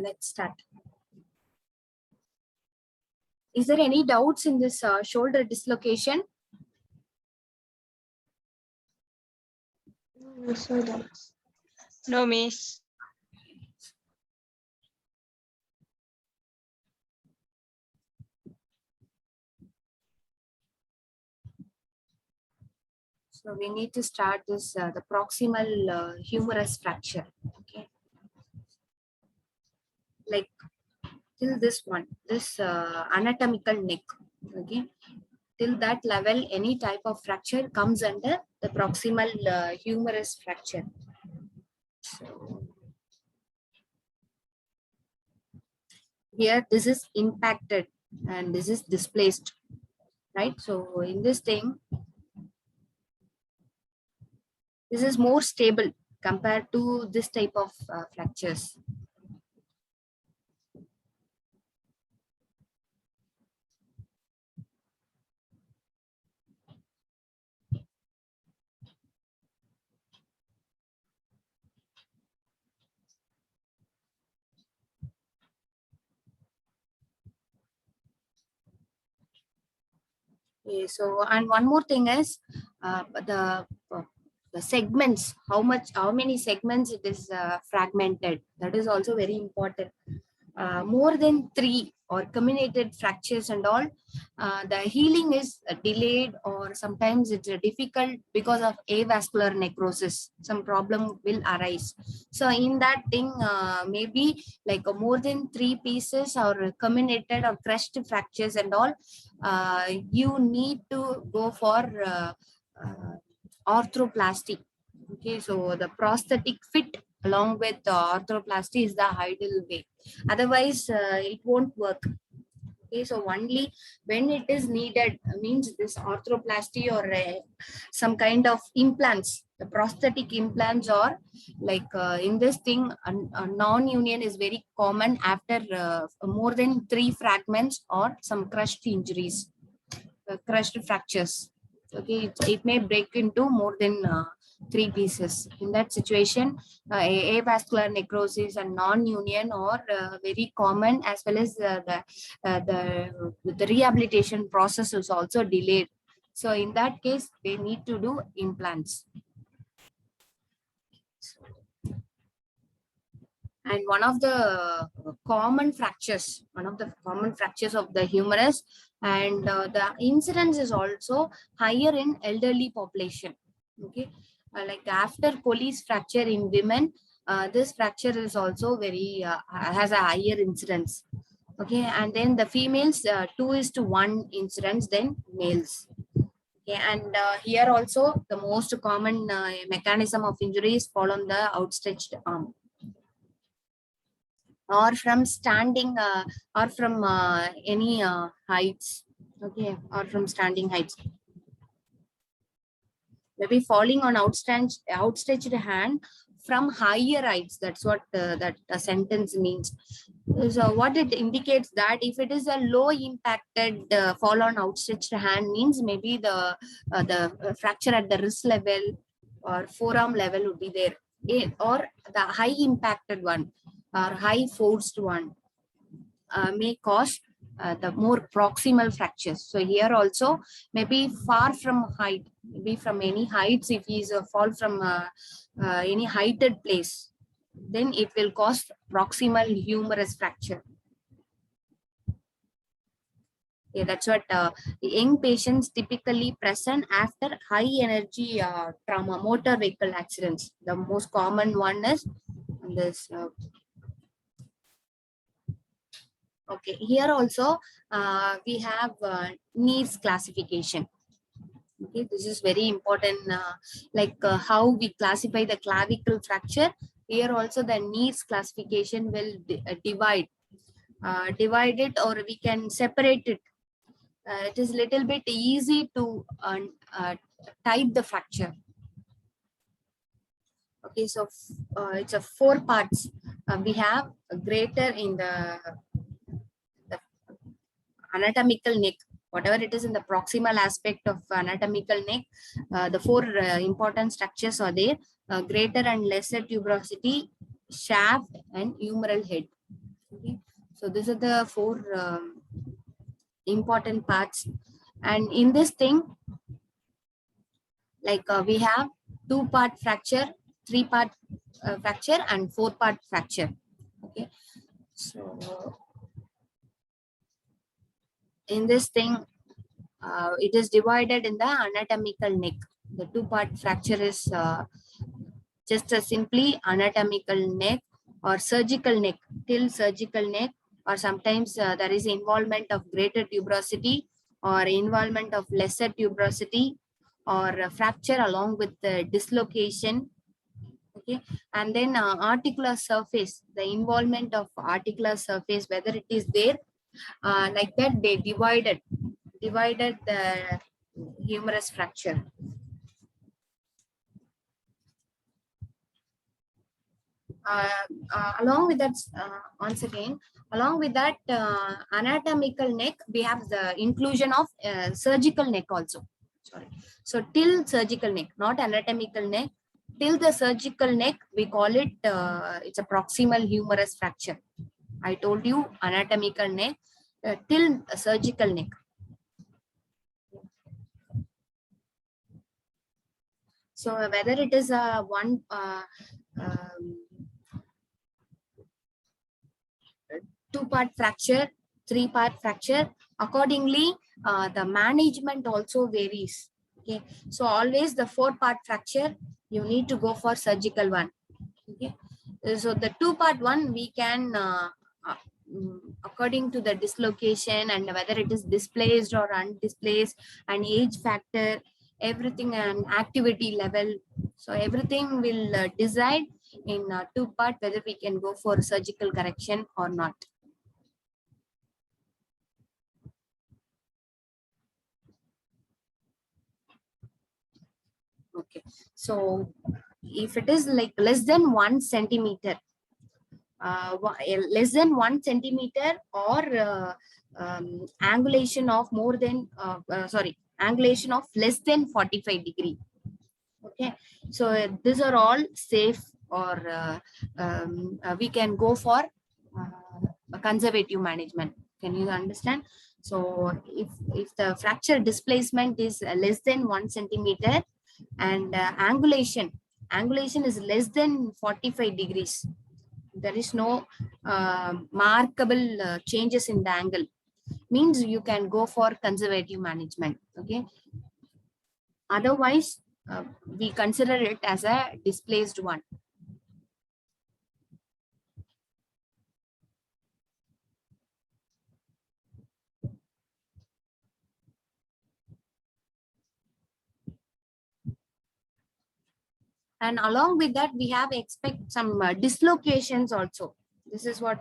Let's start. Is there any doubts in this shoulder dislocation? No, sir, that's No, miss. So we need to start this the proximal humerus fracture. Okay, like till this one, this anatomical neck. Okay, till that level, any type of fracture comes under the proximal humerus fracture. So here, this is impacted and this is displaced, right? So in this thing, this is more stable compared to this type of fractures. Okay, so, and one more thing is the segments, how many segments it is fragmented. That is also very important. More than 3 or comminuted fractures and all, the healing is delayed, or sometimes it's difficult because of avascular necrosis. Some problem will arise. So in that thing, maybe like more than 3 pieces or comminuted or crushed fractures and all, you need to go for arthroplasty. Okay, so the prosthetic fit along with arthroplasty is the ideal way. Otherwise, it won't work. Okay, so only when it is needed, means this arthroplasty or some kind of implants, the prosthetic implants, or like in this thing, a non-union is very common after more than 3 fragments or some crushed injuries, crushed fractures. Okay, it may break into more than 3 pieces. In that situation, avascular necrosis and non-union are very common, as well as the rehabilitation process is also delayed. So in that case, they need to do implants. And one of the common fractures of the humerus, and the incidence is also higher in elderly population. Okay, like after Colles fracture in women, this fracture is also very has a higher incidence. Okay, and then the females 2:1 incidence than males. Okay, and here also the most common mechanism of injury is fall on the outstretched arm, or from standing, or from any heights. Okay, or from standing heights. Maybe falling on outstretched hand from higher heights. That's what that sentence means. So what it indicates that if it is a low impacted fall on outstretched hand, means maybe the fracture at the wrist level or forearm level would be there. Or the high impacted one or high forced one may cause the more proximal fractures. So here also maybe far from height, maybe from any heights, if he is a fall from any heighted place, then it will cause proximal humerus fracture. Yeah, that's what young patients typically present after high energy trauma, motor vehicle accidents. The most common one is this. Okay, here also we have needs classification. Okay, this is very important, like how we classify the clavicle fracture. Here also the needs classification will divide it, or we can separate it. It is little bit easy to type the fracture. Okay, so it's a 4 parts. We have a greater in the anatomical neck, whatever it is in the proximal aspect of anatomical neck. The 4 important structures are there: greater and lesser tuberosity, shaft, and humeral head. Okay, so these are the 4 important parts. And in this thing, like we have 2-part fracture, 3-part fracture, and 4-part fracture. Okay, so in this thing, it is divided in the anatomical neck. The 2-part fracture is just a simply anatomical neck or surgical neck, till surgical neck, or sometimes there is involvement of greater tuberosity or involvement of lesser tuberosity, or a fracture along with the dislocation. Okay, and then articular surface, the involvement of articular surface, whether it is there, like that they divided the humerus fracture. Along with that, once again, along with that anatomical neck, we have the inclusion of surgical neck also. Sorry, so till surgical neck, not anatomical neck, till the surgical neck, we call it it's a proximal humerus fracture. I told you anatomical neck till surgical neck. So whether it is a 2-part fracture, 3-part fracture, accordingly the management also varies. Okay, so always the 4-part fracture, you need to go for surgical one. Okay, so the 2-part one, we can according to the dislocation and whether it is displaced or undisplaced, and age factor, everything, and activity level, so everything will decide in 2-part whether we can go for surgical correction or not. Okay, so if it is like less than 1 centimeter, less than 1 centimeter, or angulation of more than angulation of less than 45 degree. Okay, so these are all safe, or we can go for conservative management. Can you understand? So if the fracture displacement is less than 1 centimeter, and angulation is less than 45 degrees, there is no markable changes in the angle, means you can go for conservative management. Okay, otherwise we consider it as a displaced one. And along with that, we have expect some dislocations also. This is what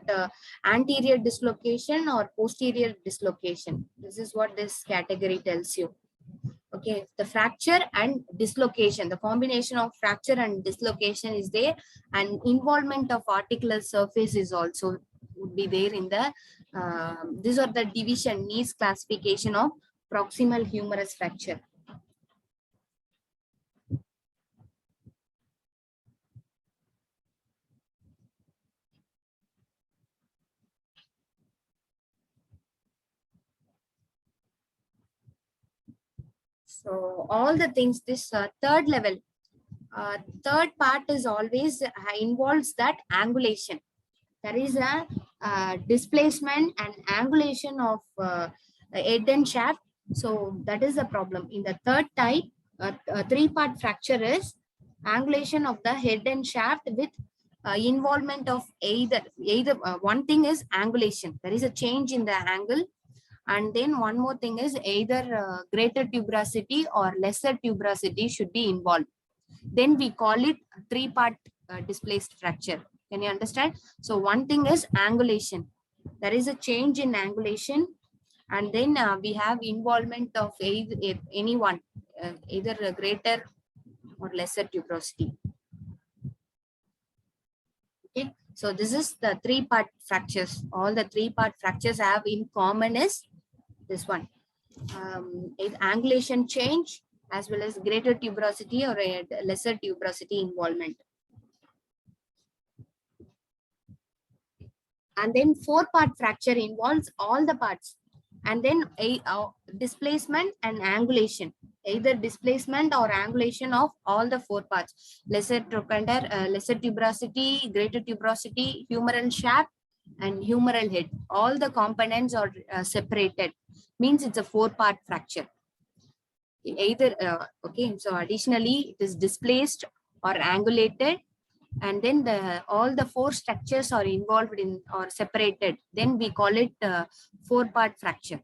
anterior dislocation or posterior dislocation. This is what this category tells you. Okay, the fracture and dislocation, the combination of fracture and dislocation is there, and involvement of articular surface is also would be there in the these are the division Nees classification of proximal humerus fracture. So all the things, this third level, third part is always involves that angulation. There is a displacement and angulation of head and shaft. So that is the problem. In the third type, three-part fracture is angulation of the head and shaft with involvement of either one thing is angulation. There is a change in the angle. And then one more thing is either greater tuberosity or lesser tuberosity should be involved. Then we call it three-part displaced fracture. Can you understand? So one thing is angulation. There is a change in angulation, and then we have involvement of either a greater or lesser tuberosity. Okay, so this is the three-part fractures. All the three-part fractures have in common is this one. Angulation change as well as greater tuberosity or a lesser tuberosity involvement. And then four-part fracture involves all the parts, and then displacement and angulation, either displacement or angulation of all the four parts: lesser trochanter, lesser tuberosity, greater tuberosity, humeral shaft, and humeral head. All the components are separated, means it's a four-part fracture. Either okay, so additionally it is displaced or angulated, and then all the four structures are involved in or separated, then we call it four-part fracture.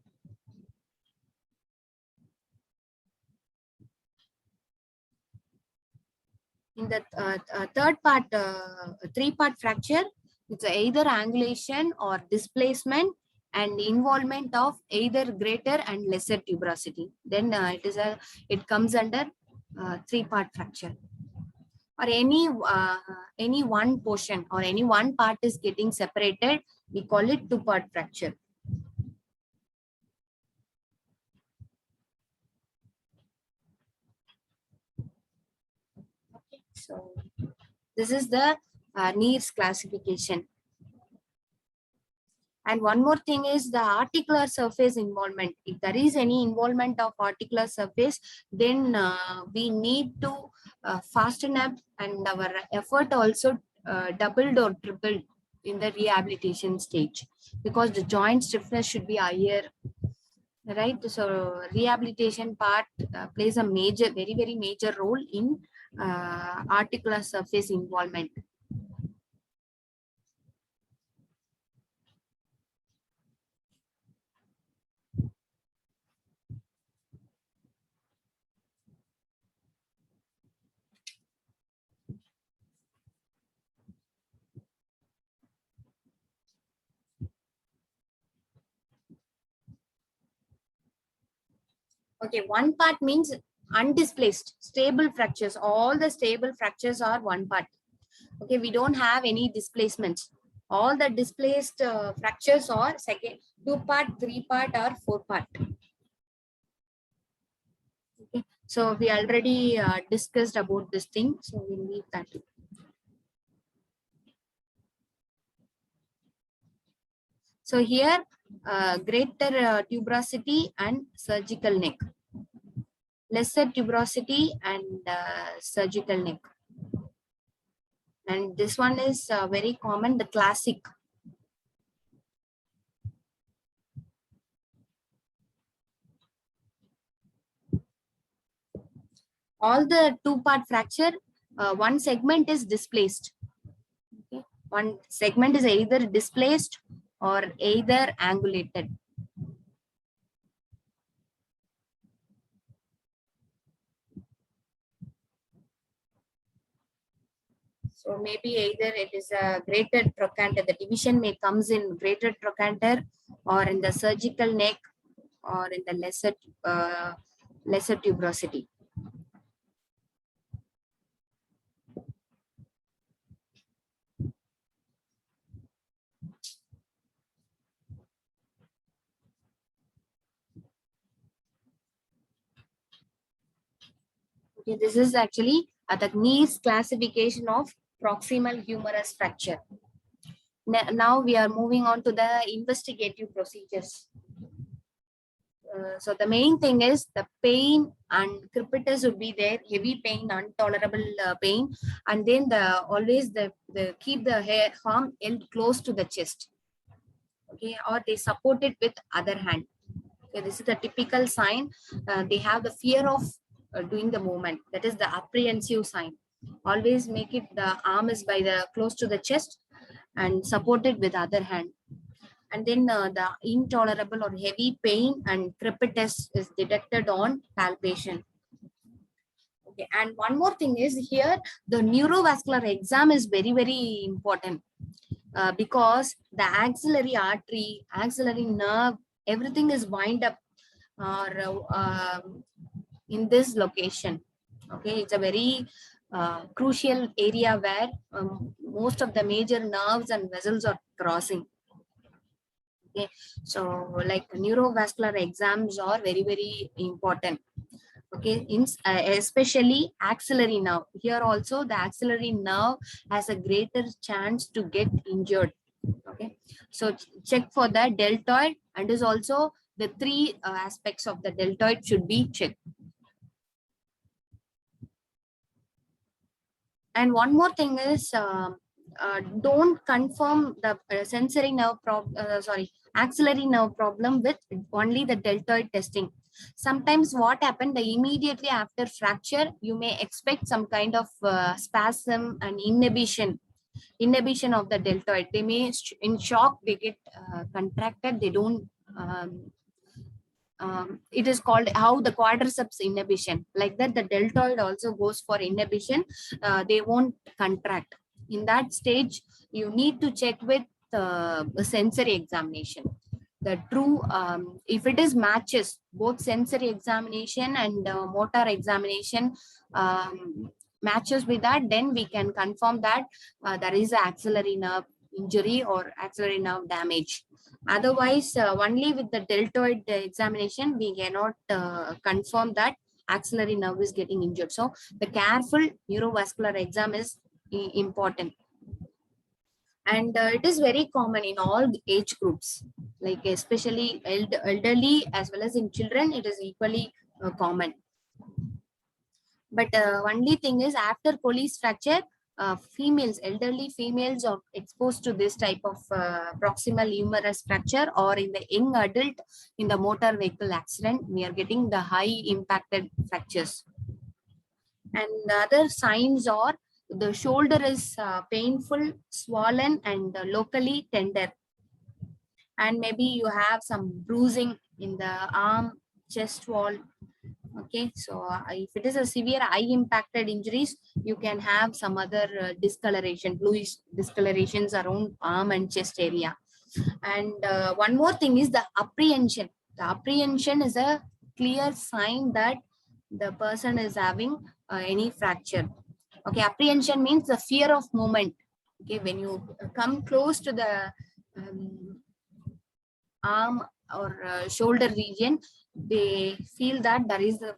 In the third part, three-part fracture, it's either angulation or displacement and involvement of either greater and lesser tuberosity. Then it comes under three-part fracture. Or any one portion or any one part is getting separated, we call it two-part fracture. Okay, so this is the Neers classification. And one more thing is the articular surface involvement. If there is any involvement of articular surface, then we need to fasten up, and our effort also doubled or tripled in the rehabilitation stage, because the joint stiffness should be higher, right? So rehabilitation part plays a major, very, very major role in articular surface involvement. Okay, one part means undisplaced, stable fractures. All the stable fractures are one part. Okay, we don't have any displacements. All the displaced fractures are second, two-part, three-part, or four-part. Okay, so we already discussed about this thing, so we'll leave that. So here, greater tuberosity and surgical neck, lesser tuberosity and surgical neck. And this one is very common, the classic. All the two-part fracture, one segment is displaced. Okay, one segment is either displaced or either angulated. So maybe either it is a greater trochanter, the division may comes in greater trochanter or in the surgical neck or in the lesser tuberosity. Okay, this is actually the Knees classification of proximal humerus fracture. Now we are moving on to the investigative procedures. So the main thing is the pain and crepitus would be there, heavy pain, intolerable pain, and then always the keep the arm held close to the chest. Okay, or they support it with other hand. Okay, this is the typical sign. They have the fear of doing the movement. That is the apprehensive sign. Always make it the arm is by the close to the chest and support it with other hand. And then the intolerable or heavy pain and crepitus is detected on palpation. Okay, and one more thing is here the neurovascular exam is very, very important because the axillary artery, axillary nerve, everything is wind up in this location. Okay, it's a very crucial area where most of the major nerves and vessels are crossing. Okay, so like neurovascular exams are very, very important. Okay, especially axillary nerve. Here also the axillary nerve has a greater chance to get injured. Okay, so check for the deltoid, and is also the three aspects of the deltoid should be checked. And one more thing is don't confirm the sensory nerve axillary nerve problem with only the deltoid testing. Sometimes what happened, immediately after fracture, you may expect some kind of spasm and inhibition of the deltoid. They may, in shock, they get contracted. They don't. It is called how the quadriceps inhibition. Like that, the deltoid also goes for inhibition. They won't contract. In that stage, you need to check with the sensory examination. The true, if it is matches, both sensory examination and motor examination matches with that, then we can confirm that there is an axillary nerve injury or axillary nerve damage. Otherwise, only with the deltoid examination, we cannot confirm that axillary nerve is getting injured. So the careful neurovascular exam is important. And it is very common in all age groups, like especially elderly as well as in children, it is equally common. But only thing is after Colles fracture, females, elderly females are exposed to this type of proximal humerus fracture, or in the young adult in the motor vehicle accident, we are getting the high impacted fractures. And the other signs are the shoulder is painful, swollen, and locally tender. And maybe you have some bruising in the arm, chest wall. Okay, so if it is a severe eye impacted injuries, you can have some other discoloration, bluish discolorations around arm and chest area. And one more thing is the apprehension. The apprehension is a clear sign that the person is having any fracture. Okay, apprehension means the fear of movement. Okay, when you come close to the arm or shoulder region, they feel that there is a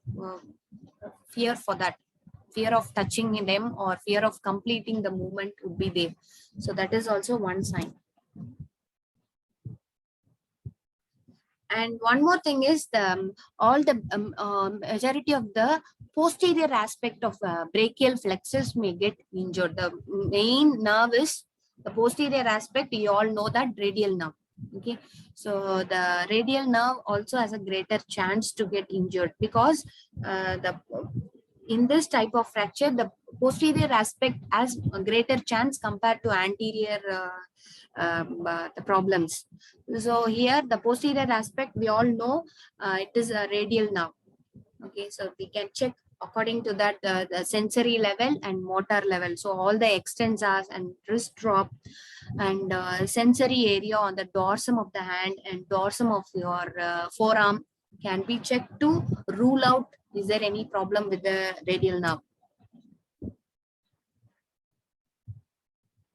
fear for that, fear of touching them or fear of completing the movement would be there. So that is also one sign. And one more thing is the all the majority of the posterior aspect of brachial flexus may get injured. The main nerve is the posterior aspect. You all know that radial nerve. Okay, so the radial nerve also has a greater chance to get injured because in this type of fracture, the posterior aspect has a greater chance compared to anterior the problems. So here the posterior aspect, we all know it is a radial nerve. Okay, so we can check according to that, the sensory level and motor level. So all the extensors and wrist drop and sensory area on the dorsum of the hand and dorsum of your forearm can be checked to rule out is there any problem with the radial nerve.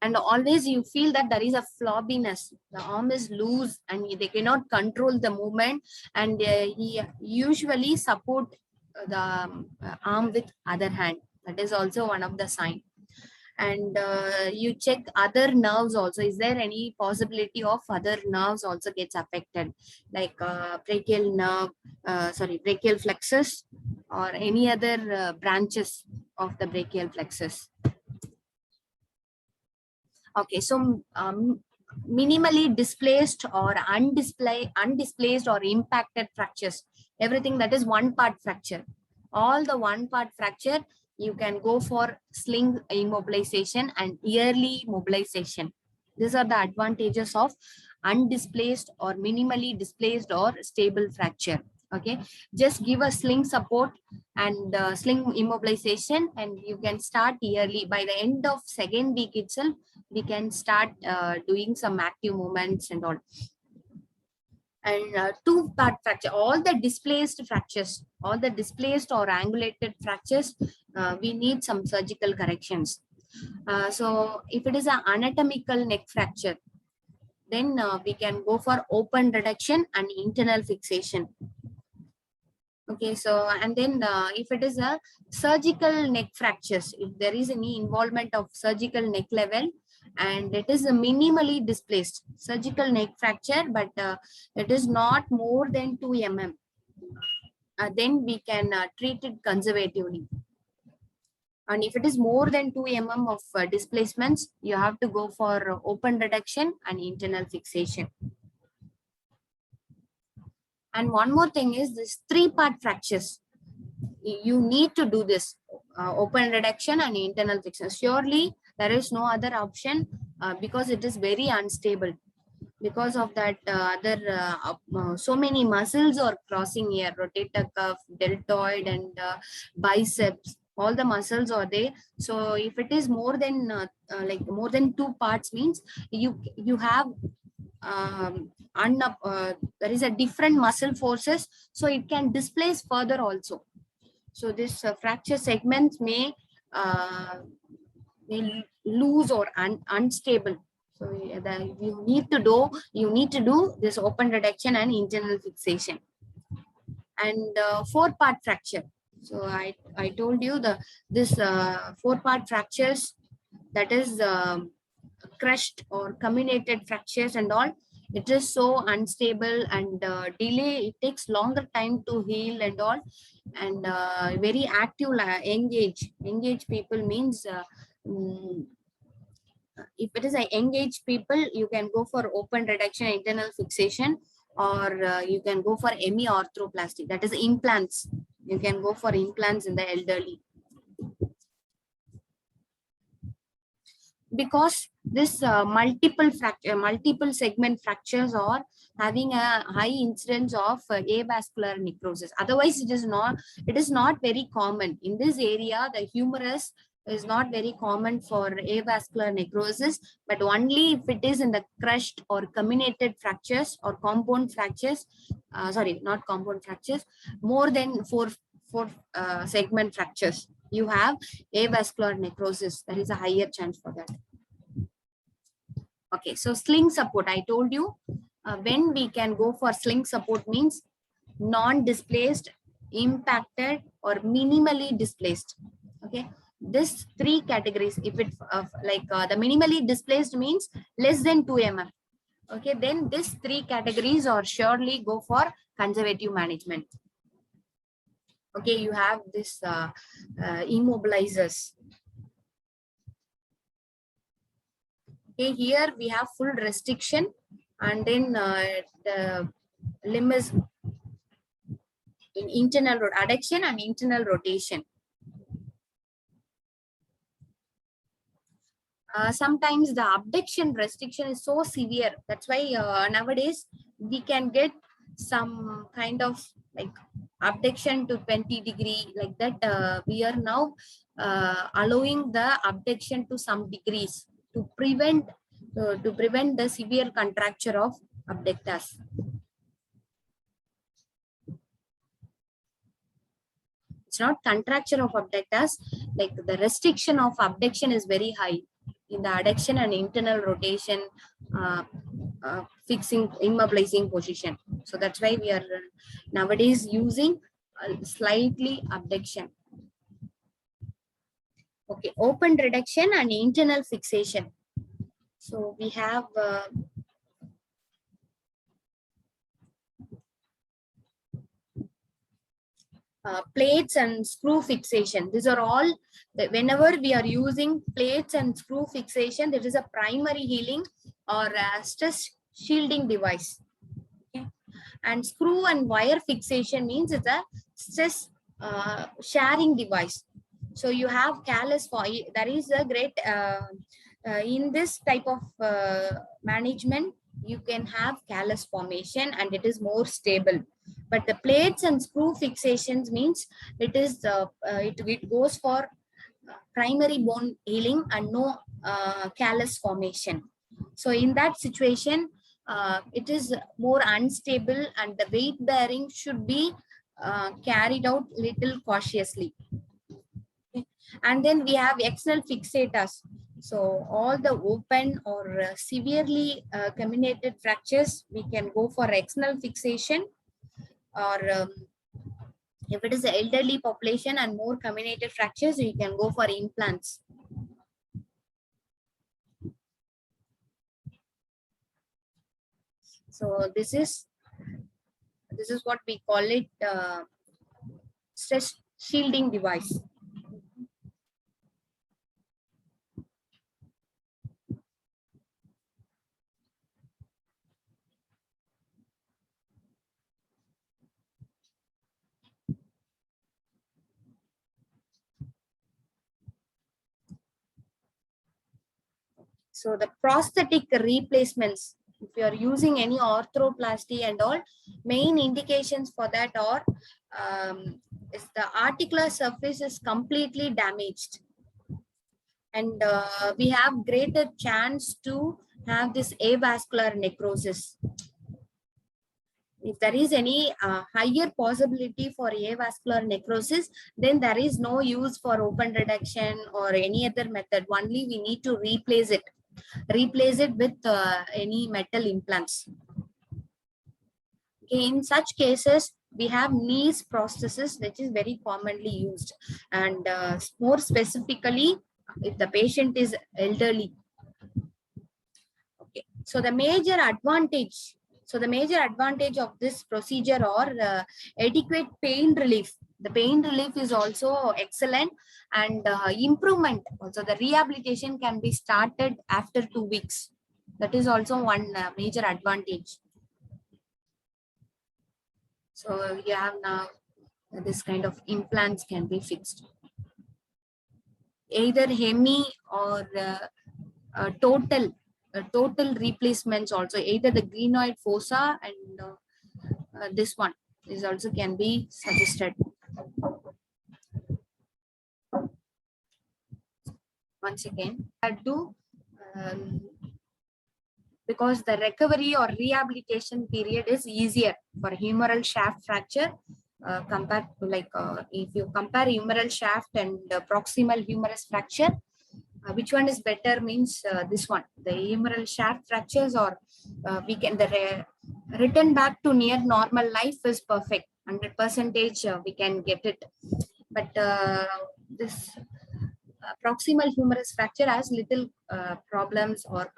And always you feel that there is a flobbiness, the arm is loose and they cannot control the movement, and he usually support the arm with other hand. That is also one of the sign. And you check other nerves also. Is there any possibility of other nerves also gets affected, like brachial nerve, brachial plexus, or any other branches of the brachial plexus? Okay, so minimally displaced or undisplaced or impacted fractures, everything that is one part fracture. All the one part fracture, you can go for sling immobilization and yearly mobilization. These are the advantages of undisplaced or minimally displaced or stable fracture. Okay, just give a sling support and sling immobilization, and you can start yearly. By the end of second week itself, we can start doing some active movements and all. And two-part fracture, all the displaced fractures, all the displaced or angulated fractures, we need some surgical corrections. So if it is an anatomical neck fracture, then we can go for open reduction and internal fixation. Okay, so and then if it is a surgical neck fractures, if there is any involvement of surgical neck level and it is a minimally displaced surgical neck fracture, but it is not more than 2 mm, then we can treat it conservatively. And if it is more than 2 mm of displacements, you have to go for open reduction and internal fixation. And one more thing is this 3-part fractures. You need to do this open reduction and internal fixation. Surely there is no other option because it is very unstable. Because of that, so many muscles are crossing here: rotator cuff, deltoid, and biceps. All the muscles are there. So if it is more than more than 2 parts, means you have there is a different muscle forces, so it can displace further also. So this fracture segments may loose or unstable. So you need to do this open reduction and internal fixation. And 4-part fracture. So I told you this 4-part fractures, that is crushed or comminuted fractures and all. It is so unstable and delay. It takes longer time to heal and all. And very active engage people means if it is a engaged people, you can go for open reduction, internal fixation, or you can go for hemiarthroplasty, that is implants. You can go for implants in the elderly. Because this multiple segment fractures are having a high incidence of avascular necrosis. Otherwise, it is not very common. In this area, the humerus is not very common for avascular necrosis, but only if it is in the crushed or comminuted fractures or compound fractures, not compound fractures, more than four segment fractures, you have avascular necrosis. There is a higher chance for that. Okay, so sling support, I told you when we can go for sling support means non-displaced, impacted, or minimally displaced. Okay, this 3 categories. If it the minimally displaced means less than 2 mm. Okay, then these 3 categories are surely go for conservative management. Okay, you have this immobilizers. Okay, here we have full restriction, and then the limb is in internal adduction and internal rotation. Sometimes the abduction restriction is so severe. That's why nowadays we can get some kind of abduction to 20 degree like that. We are now allowing the abduction to some degrees to prevent the severe contracture of abductors. It's not contracture of abductors, like the restriction of abduction is very high in the adduction and internal rotation, fixing, immobilizing position. So that's why we are nowadays using slightly abduction. Okay, open reduction and internal fixation. So we have plates and screw fixation. These are all, whenever we are using plates and screw fixation, there is a primary healing or a stress shielding device. Okay. And screw and wire fixation means it's a stress sharing device. So you have callus for, there is a great, in this type of management, you can have callus formation and it is more stable. But the plates and screw fixations means it is it goes for primary bone healing and no callus formation. So in that situation, it is more unstable and the weight bearing should be carried out little cautiously. Okay. And then we have external fixators. So all the open or severely comminuted fractures, we can go for external fixation. Or if it is an elderly population and more comminuted fractures, you can go for implants. So this is what we call it, stress shielding device. So the prosthetic replacements, if you are using any arthroplasty and all, main indications for that are is the articular surface is completely damaged. And we have greater chance to have this avascular necrosis. If there is any higher possibility for avascular necrosis, then there is no use for open reduction or any other method. Only we need to replace it with any metal implants. Okay, in such cases, we have knees prosthesis, which is very commonly used, and more specifically, if the patient is elderly. Okay, so the major advantage of this procedure or adequate pain relief. The pain relief is also excellent, and improvement. Also, the rehabilitation can be started after 2 weeks. That is also one major advantage. So you have now this kind of implants can be fixed. Either hemi or total replacements also. Either the glenoid fossa and this one is also can be suggested. Once again, I do because the recovery or rehabilitation period is easier for humeral shaft fracture compared to if you compare humeral shaft and proximal humerus fracture, which one is better means this one. The humeral shaft fractures, or we can return back to near normal life is perfect. 100% we can get it. But this proximal humerus fracture has little problems, or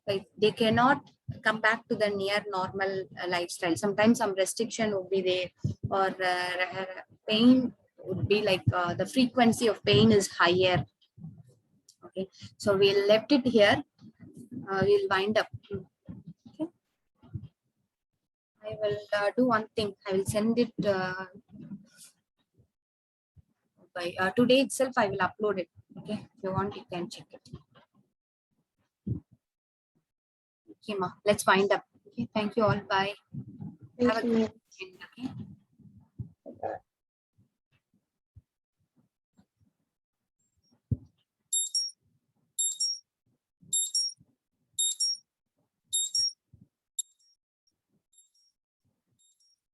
like they cannot come back to the near normal lifestyle. Sometimes some restriction would be there, or pain would be like the frequency of pain is higher. Okay, so we'll left it here. We'll wind up. Okay, I will do one thing. I will send it by today itself. I will upload it. Okay, if you want, you can check it. Okay, ma. Let's wind up. Okay, thank you all. Bye. Thank Have a you. good weekend. Okay.